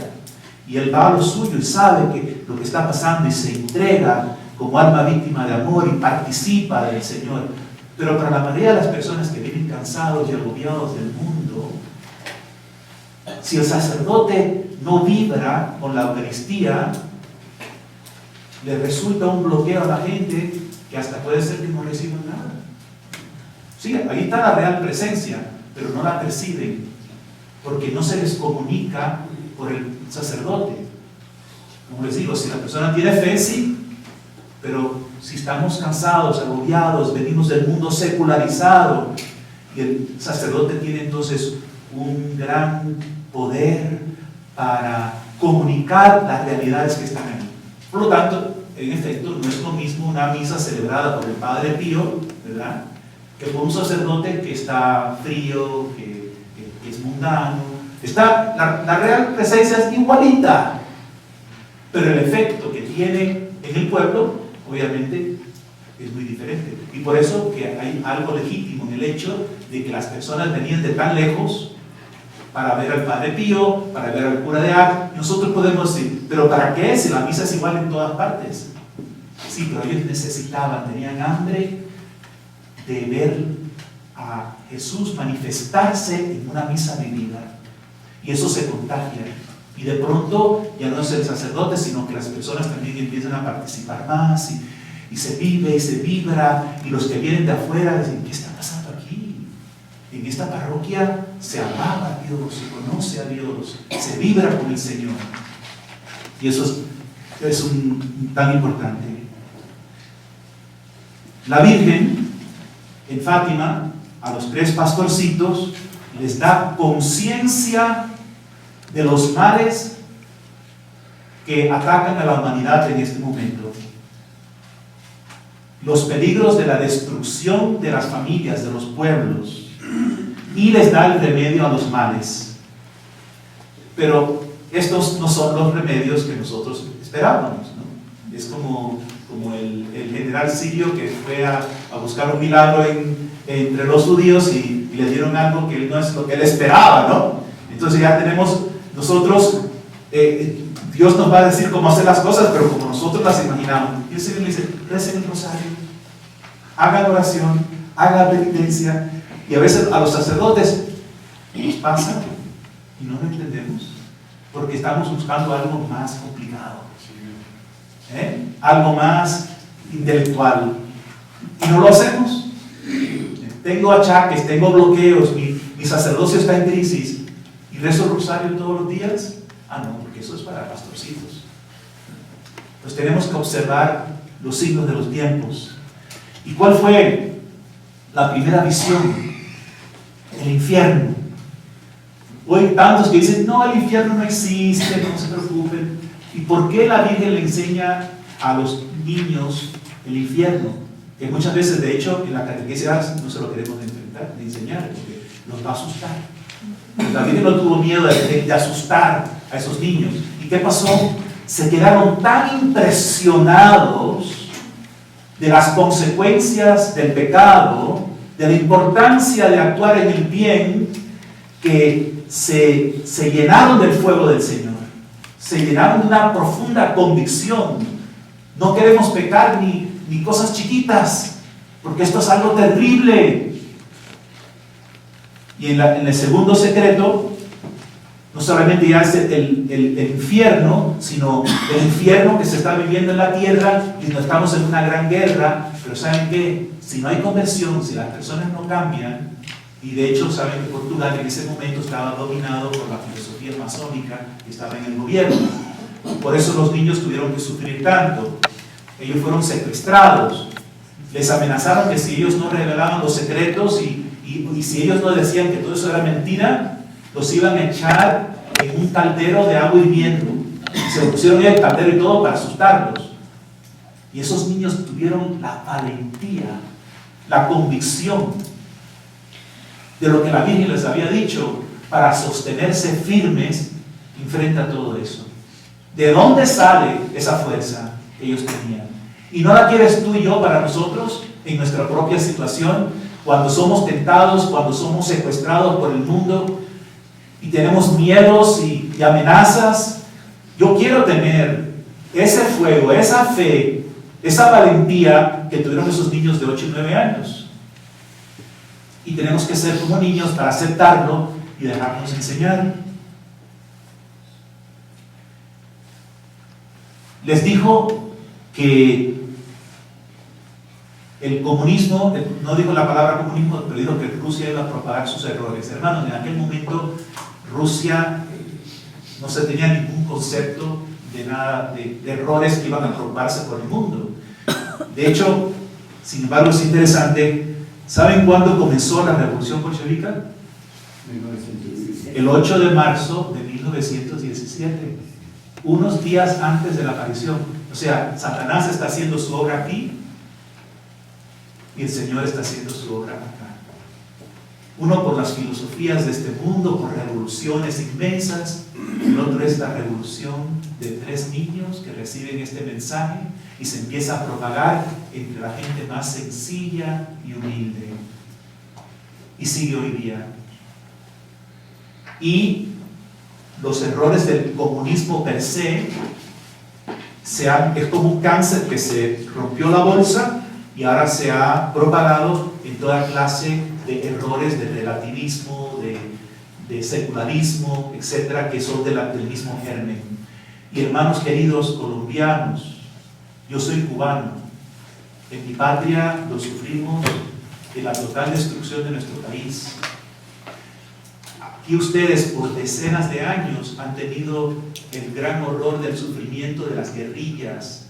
Y él va a lo suyo y sabe que lo que está pasando y se entrega como alma víctima de amor y participa del Señor. Pero para la mayoría de las personas que vienen cansados y agobiados del mundo, si el sacerdote no vibra con la Eucaristía, le resulta un bloqueo a la gente que hasta puede ser que no reciban nada. Sí, ahí está la real presencia, pero no la perciben, porque no se les comunica por el sacerdote. Como les digo, si la persona tiene fe, sí, pero si estamos cansados, agobiados, venimos del mundo secularizado, y el sacerdote tiene entonces un gran poder para comunicar las realidades que están ahí. Por lo tanto, en efecto, no es lo mismo una misa celebrada por el Padre Pío, ¿verdad?, que por un sacerdote que está frío, que es mundano. La real presencia es igualita, pero el efecto que tiene en el pueblo, obviamente, es muy diferente. Y por eso que hay algo legítimo en el hecho de que las personas venían de tan lejos para ver al Padre Pío, para ver al cura de Ars. Nosotros podemos decir, ¿pero para qué? Si la misa es igual en todas partes. Sí, pero ellos necesitaban, tenían hambre de ver a Jesús manifestarse en una misa vivida. Y eso se contagia. Y de pronto ya no es el sacerdote, sino que las personas también empiezan a participar más y se vive y se vibra. Y los que vienen de afuera dicen, ¿qué está pasando aquí? En esta parroquia se alaba a Dios, se conoce a Dios, se vibra con el Señor. Y eso es tan importante. La Virgen en Fátima a los 3 pastorcitos les da conciencia de los males que atacan a la humanidad en este momento, los peligros de la destrucción de las familias, de los pueblos, y les da el remedio a los males. Pero estos no son los remedios que nosotros esperábamos, ¿no? Es como el general sirio que fue a buscar un milagro entre los judíos y le dieron algo que no es lo que él esperaba, ¿no? Entonces ya tenemos nosotros, Dios nos va a decir cómo hacer las cosas, pero como nosotros las imaginamos. Y el Señor le dice, recen el rosario, hagan oración, hagan penitencia. Y a veces a los sacerdotes nos pasa y no lo entendemos, porque estamos buscando algo más complicado, algo más intelectual, y no lo hacemos. Tengo achaques, tengo bloqueos, mi sacerdocio está en crisis, y rezo el rosario todos los días. No, porque eso es para pastorcitos. Pues tenemos que observar los signos de los tiempos. ¿Y cuál fue la primera visión? El infierno. Hoy tantos que dicen, no, el infierno no existe, no se preocupen. ¿Y por qué la Virgen le enseña a los niños el infierno? Que muchas veces, de hecho, en la catequesis no se lo queremos enfrentar, de enseñar, porque nos va a asustar. La Virgen no tuvo miedo de asustar a esos niños. ¿Y qué pasó? Se quedaron tan impresionados de las consecuencias del pecado, de la importancia de actuar en el bien, que se llenaron del fuego del Señor, se llenaron de una profunda convicción. No queremos pecar ni cosas chiquitas, porque esto es algo terrible. Y en el segundo secreto, no solamente ya es el infierno, sino el infierno que se está viviendo en la tierra, y no estamos en una gran guerra. Pero ¿saben qué? Si no hay conversión, si las personas no cambian, y de hecho saben que Portugal en ese momento estaba dominado por la filosofía masónica que estaba en el gobierno, por eso los niños tuvieron que sufrir tanto. Ellos fueron secuestrados, les amenazaron que si ellos no revelaban los secretos y si ellos no decían que todo eso era mentira, los iban a echar en un caldero de agua hirviendo. Y se lo pusieron ahí el caldero y todo para asustarlos. Y esos niños tuvieron la valentía, la convicción de lo que la Virgen les había dicho para sostenerse firmes frente a todo eso. ¿De dónde sale esa fuerza que ellos tenían? ¿Y no la quieres tú y yo para nosotros en nuestra propia situación? Cuando somos tentados, cuando somos secuestrados por el mundo y tenemos miedos y amenazas, yo quiero tener ese fuego, esa fe, esa valentía que tuvieron esos niños de 8 y 9 años. Y tenemos que ser como niños para aceptarlo y dejarnos enseñar. Les dijo que el comunismo, no dijo la palabra comunismo, pero dijo que Rusia iba a propagar sus errores. Hermanos, en aquel momento Rusia no se tenía ningún concepto de nada, de errores que iban a propagarse por el mundo. De hecho, sin embargo, es interesante. ¿Saben cuándo comenzó la revolución bolchevica? 1917. El 8 de marzo de 1917, unos días antes de la aparición. O O sea, Satanás está haciendo su obra aquí y el Señor está haciendo su obra acá. Uno por las filosofías de este mundo, por revoluciones inmensas, el otro es la revolución de 3 niños que reciben este mensaje y se empieza a propagar entre la gente más sencilla y humilde. Y sigue hoy día. Y los errores del comunismo per se, es como un cáncer que se rompió la bolsa y ahora se ha propagado en toda clase de errores de relativismo, de secularismo, etcétera, que son del mismo germen. Y hermanos queridos colombianos, yo soy cubano. En mi patria lo sufrimos de la total destrucción de nuestro país. Aquí ustedes por decenas de años han tenido el gran horror del sufrimiento de las guerrillas,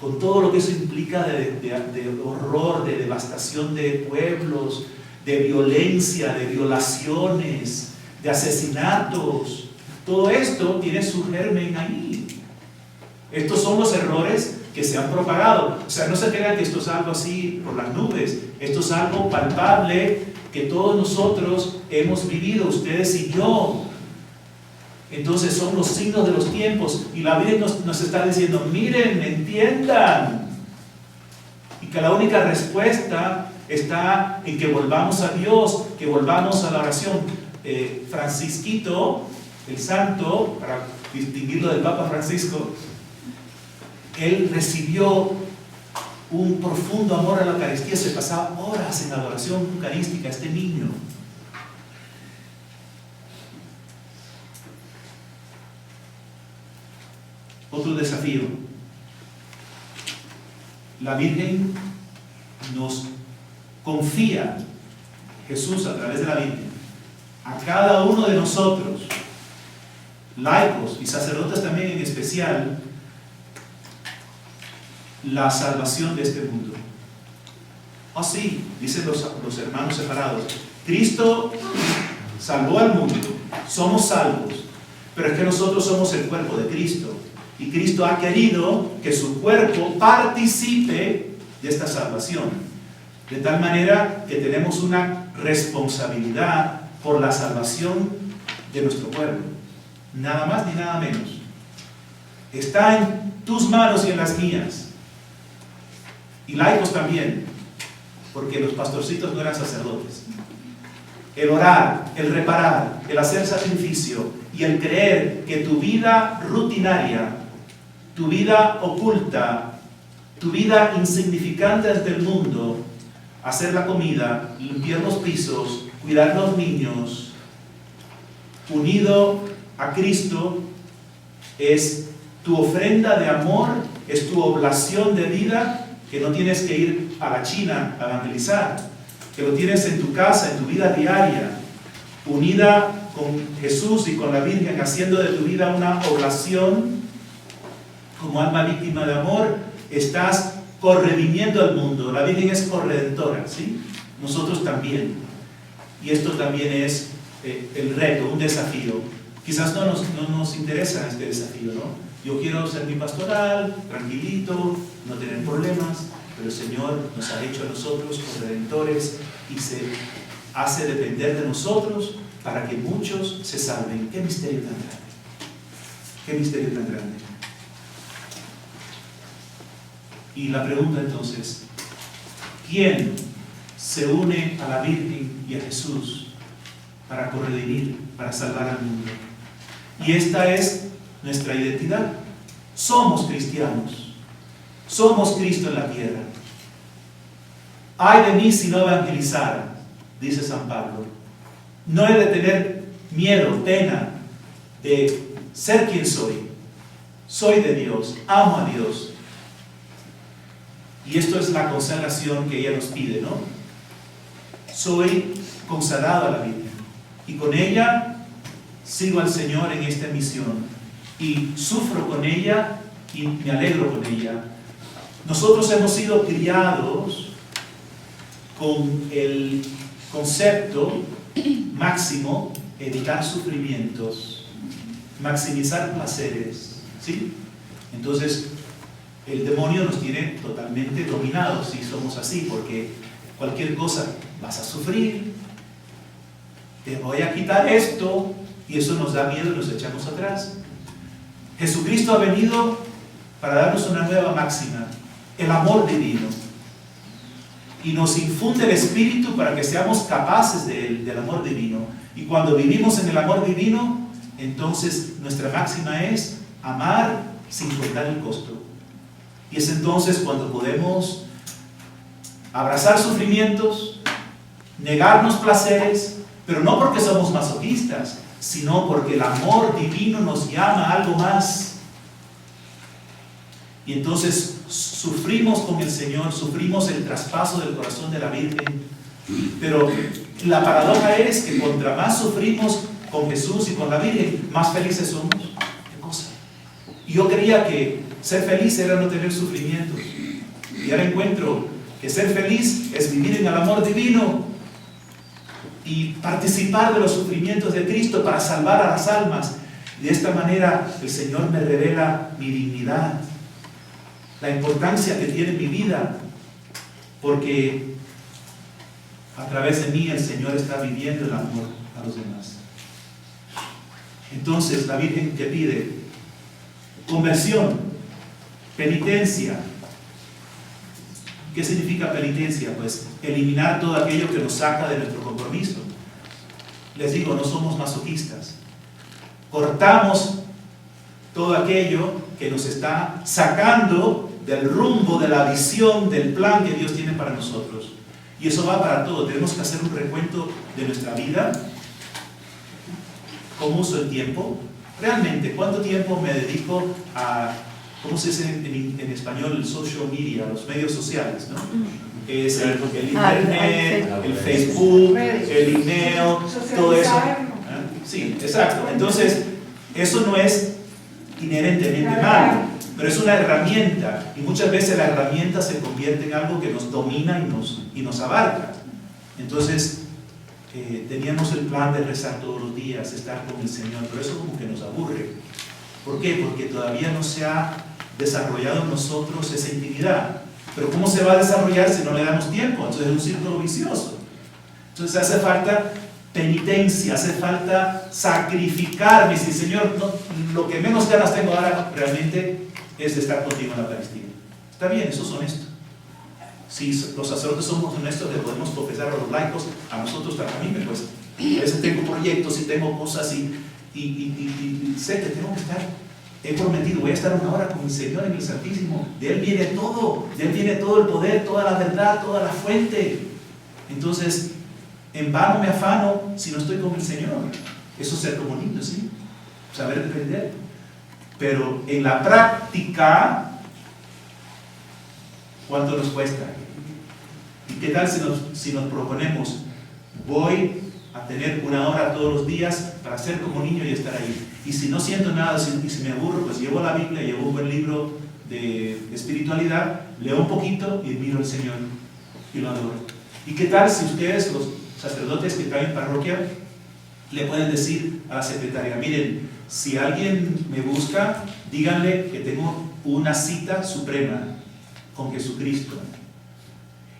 con todo lo que eso implica de horror, de devastación de pueblos, de violencia, de violaciones, de asesinatos. Todo esto tiene su germen ahí. Estos son los errores que se han propagado. O sea, no se crean que esto es algo así por las nubes. Esto es algo palpable que todos nosotros hemos vivido, ustedes y yo. Entonces son los signos de los tiempos. Y la Biblia nos está diciendo, miren, entiendan. Y que la única respuesta está en que volvamos a Dios, que volvamos a la oración. Francisquito, el santo, para distinguirlo del Papa Francisco, él recibió un profundo amor a la Eucaristía, se pasaba horas en adoración eucarística, este niño. Otro desafío. La Virgen nos confía, Jesús a través de la Virgen, a cada uno de nosotros, laicos y sacerdotes también en especial, la salvación de este mundo. Oh sí, dicen los hermanos separados, Cristo salvó al mundo, somos salvos, pero es que nosotros somos el cuerpo de Cristo y Cristo ha querido que su cuerpo participe de esta salvación, de tal manera que tenemos una responsabilidad por la salvación de nuestro pueblo, nada más ni nada menos. Está en tus manos y en las mías. Y laicos también, porque los pastorcitos no eran sacerdotes. El orar, el reparar, el hacer sacrificio y el creer que tu vida rutinaria, tu vida oculta, tu vida insignificante ante el mundo, hacer la comida, limpiar los pisos, cuidar a los niños, unido a Cristo, es tu ofrenda de amor, es tu oblación de vida, que no tienes que ir a la China a evangelizar, que lo tienes en tu casa, en tu vida diaria, unida con Jesús y con la Virgen, haciendo de tu vida una oblación como alma víctima de amor. Estás corredimiendo al mundo. La Virgen es corredentora, ¿sí? Nosotros también. Y esto también es el reto, un desafío. Quizás no nos interesa este desafío, ¿no? Yo quiero ser mi pastoral, tranquilito, no tener problemas, pero el Señor nos ha hecho a nosotros corredentores y se hace depender de nosotros para que muchos se salven. ¡Qué misterio tan grande! ¡Qué misterio tan grande! Y la pregunta entonces, ¿quién se une a la Virgen y a Jesús para corredimir, para salvar al mundo? Y esta es nuestra identidad. Somos cristianos. Somos Cristo en la tierra. Ay de mí si no evangelizara, dice San Pablo. No he de tener miedo, pena de ser quien soy. Soy de Dios, amo a Dios. Y esto es la consagración que ella nos pide, ¿no? Soy consagrado a la Virgen y con ella sigo al Señor en esta misión y sufro con ella y me alegro con ella. Nosotros hemos sido criados con el concepto máximo: evitar sufrimientos, maximizar placeres, ¿sí? Entonces el demonio nos tiene totalmente dominados si somos así, porque cualquier cosa vas a sufrir, te voy a quitar esto, y eso nos da miedo y nos echamos atrás. Jesucristo ha venido para darnos una nueva máxima, el amor divino, y nos infunde el Espíritu para que seamos capaces del amor divino. Y cuando vivimos en el amor divino, entonces nuestra máxima es amar sin contar el costo. Y es entonces cuando podemos abrazar sufrimientos, negarnos placeres, pero no porque somos masoquistas, sino porque el amor divino nos llama a algo más. Y entonces sufrimos con el Señor, sufrimos el traspaso del corazón de la Virgen, pero la paradoja es que contra más sufrimos con Jesús y con la Virgen, más felices somos. ¿Qué cosa? Y yo creía que ser feliz era no tener sufrimientos, y ahora encuentro que ser feliz es vivir en el amor divino y participar de los sufrimientos de Cristo para salvar a las almas. Y de esta manera el Señor me revela mi dignidad, la importancia que tiene mi vida, porque a través de mí el Señor está viviendo el amor a los demás. Entonces la Virgen que pide conversión, penitencia. ¿Qué significa penitencia? Pues eliminar todo aquello que nos saca de nuestro compromiso. Les digo, no somos masoquistas. Cortamos todo aquello que nos está sacando del rumbo, de la visión, del plan que Dios tiene para nosotros. Y eso va para todo. Tenemos que hacer un recuento de nuestra vida. ¿Cómo uso el tiempo? Realmente, ¿cuánto tiempo me dedico a, ¿cómo se dice en español? El social media, los medios sociales, ¿no? Es el internet, el Facebook, el email, todo eso. Sí, exacto. Entonces, eso no es inherentemente malo, pero es una herramienta, y muchas veces la herramienta se convierte en algo que nos domina y nos abarca. Entonces, teníamos el plan de rezar todos los días, estar con el Señor, pero eso como que nos aburre. ¿Por qué? Porque todavía no se ha desarrollado en nosotros esa intimidad. Pero ¿cómo se va a desarrollar si no le damos tiempo? Entonces es un círculo vicioso. Entonces hace falta penitencia, hace falta sacrificarme. Si Señor, no, lo que menos ganas tengo ahora realmente es de estar contigo en la Eucaristía. Está bien, eso es honesto. Si los sacerdotes somos honestos, le podemos confesar a los laicos, a nosotros también, pues a veces tengo proyectos y tengo cosas y sé que tengo que estar, he prometido, voy a estar una hora con el Señor en el Santísimo. De Él viene todo el poder, toda la verdad, toda la fuente. Entonces, en vano me afano si no estoy con el Señor. Eso es ser como niño, ¿sí? Saber depender. Pero en la práctica, ¿cuánto nos cuesta? ¿Y qué tal si nos proponemos, voy a tener una hora todos los días para ser como niño y estar ahí? Y si no siento nada, y si me aburro, pues llevo la Biblia, llevo un buen libro de espiritualidad, leo un poquito y miro al Señor y lo adoro. ¿Y qué tal si ustedes, los sacerdotes que traen parroquia, le pueden decir a la secretaria, miren, si alguien me busca, díganle que tengo una cita suprema con Jesucristo?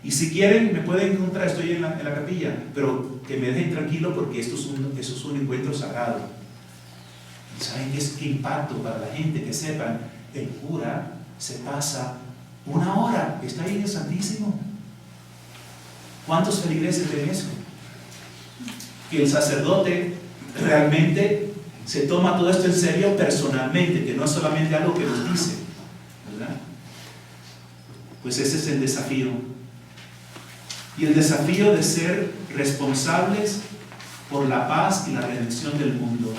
Y si quieren, me pueden encontrar, estoy en la capilla, pero que me dejen tranquilo porque eso es un encuentro sagrado. ¿Y saben qué impacto para la gente? Que sepan, el cura se pasa una hora, está ahí en el Santísimo. ¿Cuántos feligreses ven eso? Que el sacerdote realmente se toma todo esto en serio personalmente, que no es solamente algo que nos dice, ¿verdad? Pues ese es el desafío. Y el desafío de ser responsables por la paz y la redención del mundo.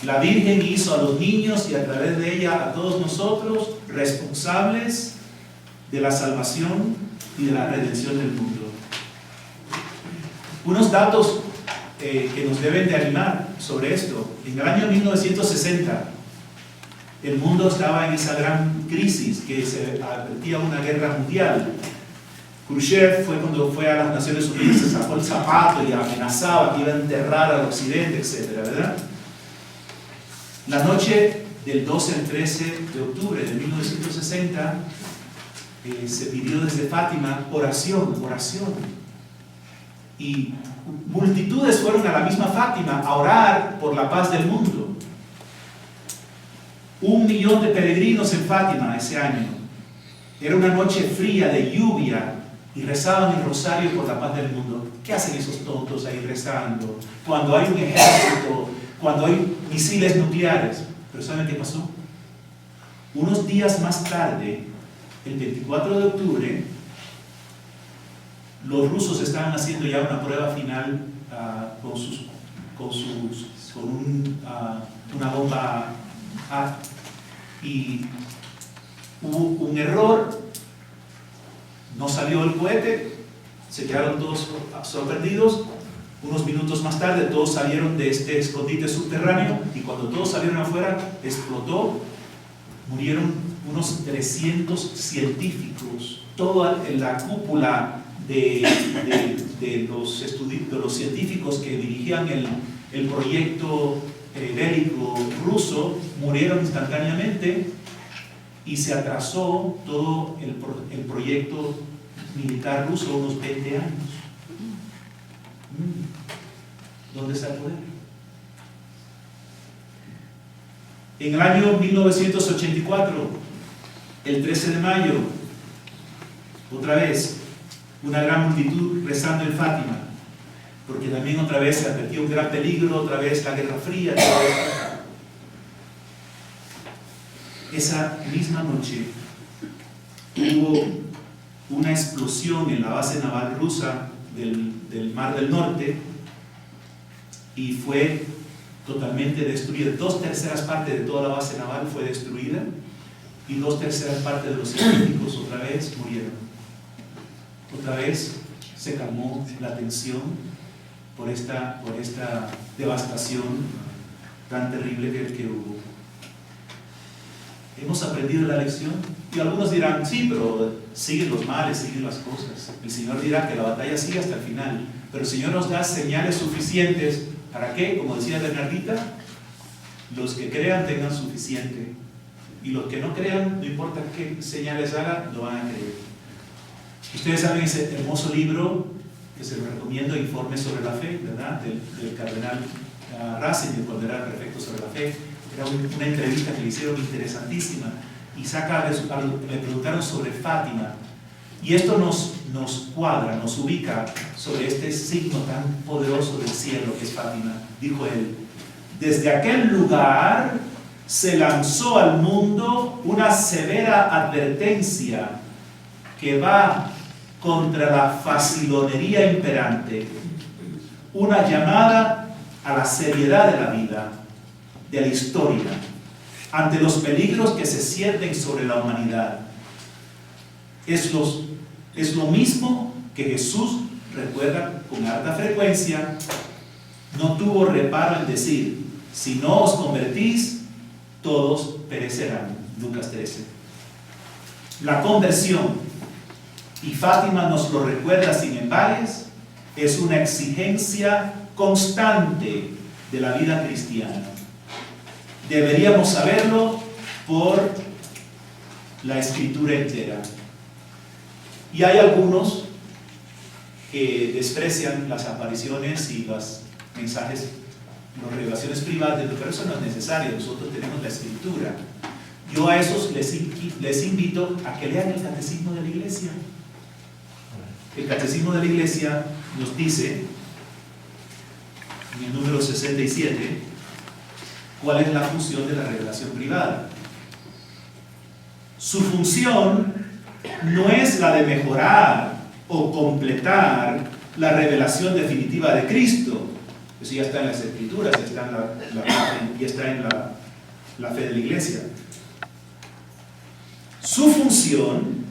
La Virgen hizo a los niños y a través de ella a todos nosotros responsables de la salvación y de la redención del mundo. Unos datos que nos deben de animar sobre esto. En el año 1960 el mundo estaba en esa gran crisis que se advertía una guerra mundial. Khrushchev fue cuando fue a las Naciones Unidas, se sacó el zapato y amenazaba que iba a enterrar al occidente, etc., ¿verdad? La noche del 12 al 13 de octubre de 1960, se pidió desde Fátima oración, oración. Y multitudes fueron a la misma Fátima a orar por la paz del mundo. 1 millón de peregrinos en Fátima ese año. Era una noche fría de lluvia y rezaban el rosario por la paz del mundo. ¿Qué hacen esos tontos ahí rezando? Cuando hay un ejército, cuando hay misiles nucleares. Pero ¿saben qué pasó? Unos días más tarde, el 24 de octubre, los rusos estaban haciendo ya una prueba final una bomba y hubo un error, no salió el cohete, se quedaron todos sorprendidos. Unos minutos más tarde todos salieron de este escondite subterráneo y cuando todos salieron afuera explotó, murieron unos 300 científicos, toda la cúpula de los científicos que dirigían el proyecto bélico ruso murieron instantáneamente y se atrasó todo el proyecto militar ruso unos 20 años. ¿Dónde está el poder? En el año 1984, el 13 de mayo, otra vez, una gran multitud rezando en Fátima, porque también otra vez se advirtió un gran peligro, otra vez la Guerra Fría. Esa misma noche hubo una explosión en la base naval rusa del Mar del Norte y fue totalmente destruida. 2/3 partes de toda la base naval fue destruida y 2/3 partes de los científicos otra vez murieron. Otra vez se calmó la tensión por esta devastación tan terrible que hubo. ¿Hemos aprendido la lección? Y algunos dirán, sí, pero siguen los males, siguen las cosas. El Señor dirá que la batalla sigue hasta el final, pero el Señor nos da señales suficientes. ¿Para qué? Como decía Bernardita, los que crean tengan suficiente. Y los que no crean, no importa qué señales haga, lo van a creer. Ustedes saben ese hermoso libro que se lo recomiendo, Informes sobre la Fe, ¿verdad? Del cardenal Ratzinger, cuando era prefecto sobre la fe. Era una entrevista que le hicieron interesantísima y le preguntaron sobre Fátima y esto nos cuadra, nos ubica sobre este signo tan poderoso del cielo que es Fátima. Dijo él: desde aquel lugar se lanzó al mundo una severa advertencia que va contra la facilonería imperante, una llamada a la seriedad de la vida, de la historia, ante los peligros que se ciernen sobre la humanidad. Es lo mismo que Jesús recuerda con alta frecuencia. No tuvo reparo en decir: si no os convertís, todos perecerán. Lucas 13. La conversión, y Fátima nos lo recuerda sin embajes, es una exigencia constante de la vida cristiana. Deberíamos saberlo por la Escritura entera. Y hay algunos que desprecian las apariciones y los mensajes, las revelaciones privadas, pero eso no es necesario, nosotros tenemos la Escritura. Yo a esos les invito a que lean el Catecismo de la Iglesia. El Catecismo de la Iglesia nos dice, en el número 67, cuál es la función de la revelación privada. Su función no es la de mejorar o completar la revelación definitiva de Cristo. Eso ya está en las Escrituras, ya está en la fe de la Iglesia. Su función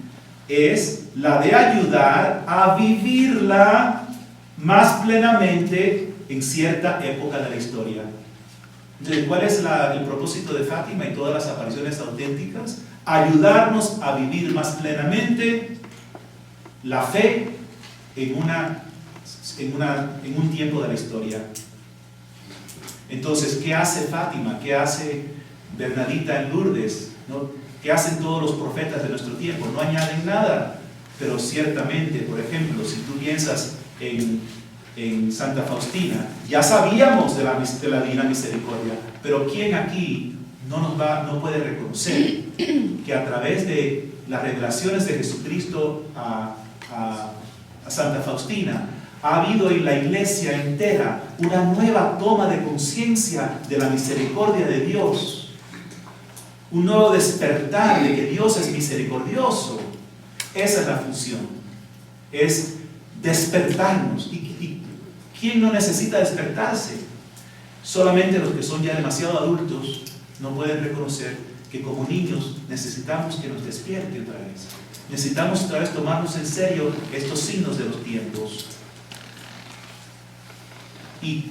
es la de ayudar a vivirla más plenamente en cierta época de la historia. Entonces, ¿cuál es el propósito de Fátima y todas las apariciones auténticas? Ayudarnos a vivir más plenamente la fe en un tiempo de la historia. Entonces, ¿qué hace Fátima? ¿Qué hace Bernadita en Lourdes, ¿no? Que hacen todos los profetas de nuestro tiempo, no añaden nada, pero ciertamente, por ejemplo, si tú piensas en Santa Faustina, ya sabíamos de la Divina Misericordia, pero ¿quién aquí no puede reconocer que a través de las revelaciones de Jesucristo a Santa Faustina ha habido en la iglesia entera una nueva toma de conciencia de la misericordia de Dios, un nuevo despertar de que Dios es misericordioso? Esa es la función, es despertarnos. ¿Y quién no necesita despertarse? Solamente los que son ya demasiado adultos no pueden reconocer que como niños necesitamos que nos despierte otra vez. Necesitamos otra vez tomarnos en serio estos signos de los tiempos. Y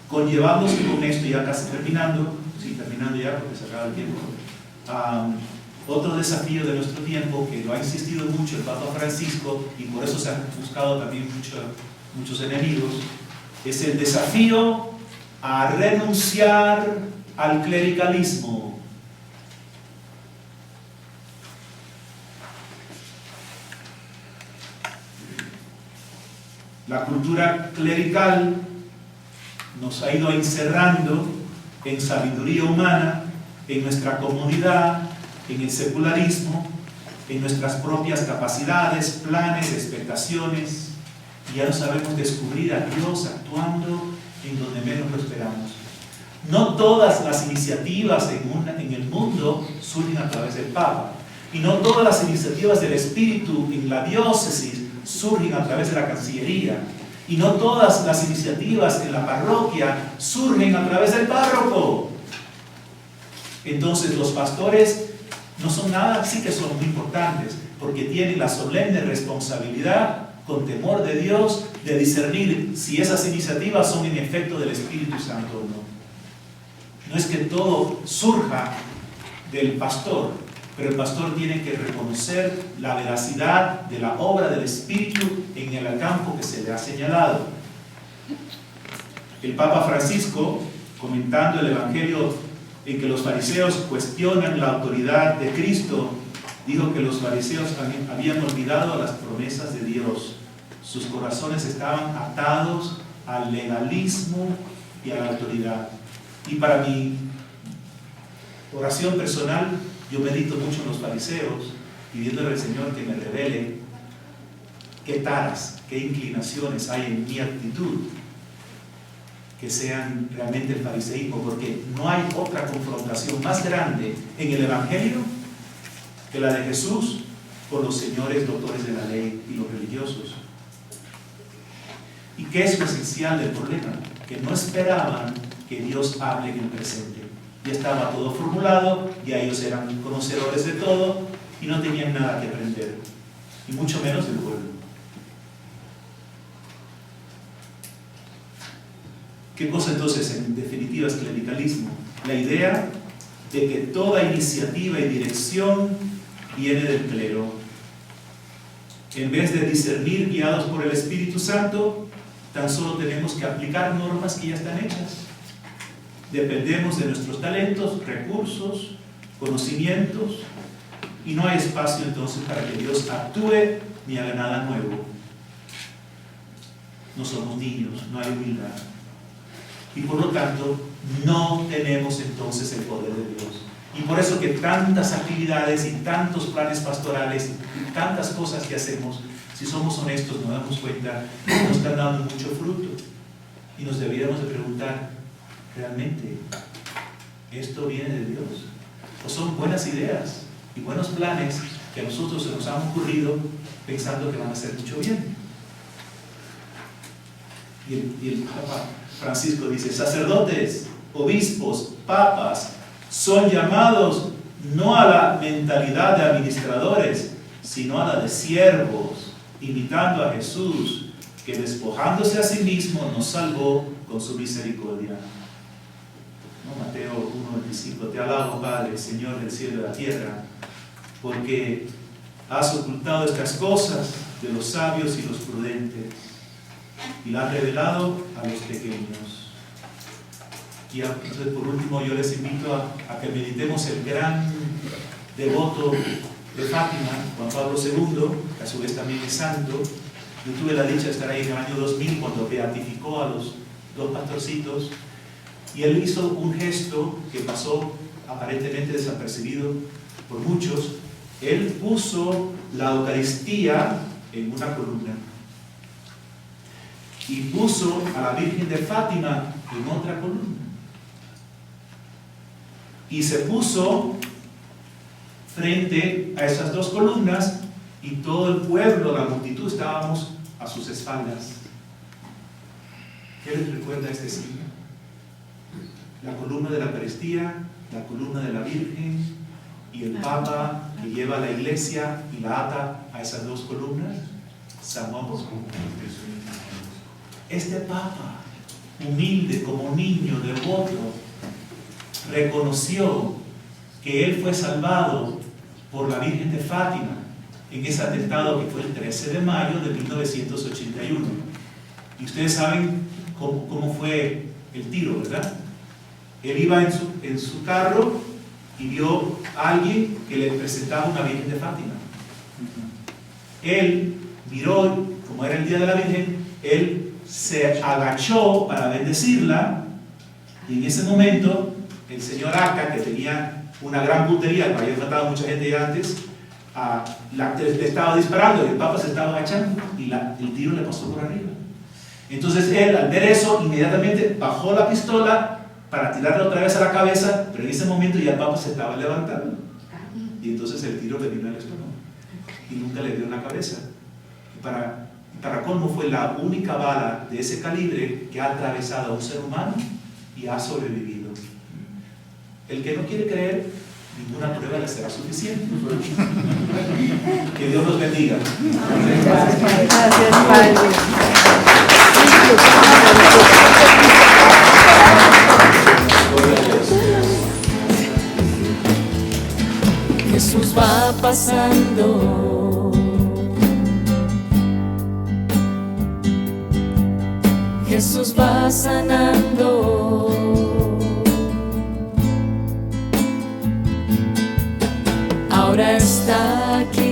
conllevándose con esto, ya casi terminando ya porque se acaba el tiempo, otro desafío de nuestro tiempo, que lo ha insistido mucho el Papa Francisco, y por eso se han buscado también muchos enemigos, es el desafío a renunciar al clericalismo. La cultura clerical nos ha ido encerrando en sabiduría humana, en nuestra comodidad, en el secularismo, en nuestras propias capacidades, planes, expectaciones, y ya no sabemos descubrir a Dios actuando en donde menos lo esperamos. No todas las iniciativas en el mundo surgen a través del Papa, y no todas las iniciativas del Espíritu en la diócesis surgen a través de la Cancillería, y no todas las iniciativas en la parroquia surgen a través del párroco. Entonces los pastores no son nada, sí que son muy importantes, porque tienen la solemne responsabilidad, con temor de Dios, de discernir si esas iniciativas son en efecto del Espíritu Santo o no. No es que todo surja del pastor, pero el pastor tiene que reconocer la veracidad de la obra del Espíritu en el campo que se le ha señalado. El Papa Francisco, comentando el Evangelio en que los fariseos cuestionan la autoridad de Cristo, dijo que los fariseos habían olvidado las promesas de Dios. Sus corazones estaban atados al legalismo y a la autoridad. Y para mi oración personal, yo medito mucho en los fariseos, pidiéndole al Señor que me revele qué taras, qué inclinaciones hay en mi actitud que sean realmente el fariseísmo, porque no hay otra confrontación más grande en el Evangelio que la de Jesús con los señores doctores de la ley y los religiosos. ¿Y qué es lo esencial del problema? Que no esperaban que Dios hable en el presente. Ya estaba todo formulado, ya ellos eran conocedores de todo y no tenían nada que aprender, y mucho menos del pueblo. ¿Qué cosa entonces en definitiva es clericalismo? La idea de que toda iniciativa y dirección viene del clero. En vez de discernir guiados por el Espíritu Santo, tan solo tenemos que aplicar normas que ya están hechas. Dependemos de nuestros talentos, recursos, conocimientos, y no hay espacio entonces para que Dios actúe ni haga nada nuevo. No somos niños, no hay humildad. Y por lo tanto, no tenemos entonces el poder de Dios. Y por eso que tantas actividades y tantos planes pastorales y tantas cosas que hacemos, si somos honestos, nos damos cuenta que no están dando mucho fruto. Y nos deberíamos de preguntar, ¿realmente esto viene de Dios? ¿O son buenas ideas y buenos planes que a nosotros se nos han ocurrido pensando que van a hacer mucho bien? Y el Papa Francisco dice, sacerdotes, obispos, papas, son llamados no a la mentalidad de administradores, sino a la de siervos, imitando a Jesús, que despojándose a sí mismo nos salvó con su misericordia. ¿No? Mateo 1:25, te alabo, Padre, Señor del cielo y de la tierra, porque has ocultado estas cosas de los sabios y los prudentes, y las has revelado a los pequeños. Y entonces, por último, yo les invito a que meditemos el gran devoto de Fátima, Juan Pablo II, que a su vez también es santo. Yo tuve la dicha de estar ahí en el año 2000 cuando beatificó a los dos pastorcitos, y él hizo un gesto que pasó aparentemente desapercibido por muchos. Él puso la Eucaristía en una columna y puso a la Virgen de Fátima en otra columna, y se puso frente a esas dos columnas, y todo el pueblo, la multitud, estábamos a sus espaldas. ¿Qué les recuerda este signo? La columna de la Eucaristía, la columna de la Virgen y el Papa que lleva a la iglesia y la ata a esas dos columnas, San Juan Bosco. Este Papa, humilde como niño devoto, reconoció que él fue salvado por la Virgen de Fátima en ese atentado que fue el 13 de mayo de 1981. Y ustedes saben cómo fue el tiro, ¿verdad? Él iba en su carro y vio a alguien que le presentaba una Virgen de Fátima. Él miró, como era el día de la Virgen, él se agachó para bendecirla, y en ese momento el señor Aca, que tenía una gran puntería, que había matado a mucha gente ya antes, le estaba disparando y el Papa se estaba agachando y el tiro le pasó por arriba. Entonces él, al ver eso, inmediatamente bajó la pistola para tirarle otra vez a la cabeza, pero en ese momento ya el Papa se estaba levantando, y entonces el tiro le vino al estómago y nunca le dio en la cabeza. Y para colmo, fue la única bala de ese calibre que ha atravesado a un ser humano y ha sobrevivido. El que no quiere creer, ninguna prueba le será suficiente. Que Dios los bendiga. Gracias, Padre. Jesús va pasando, Jesús va sanando, ahora está aquí.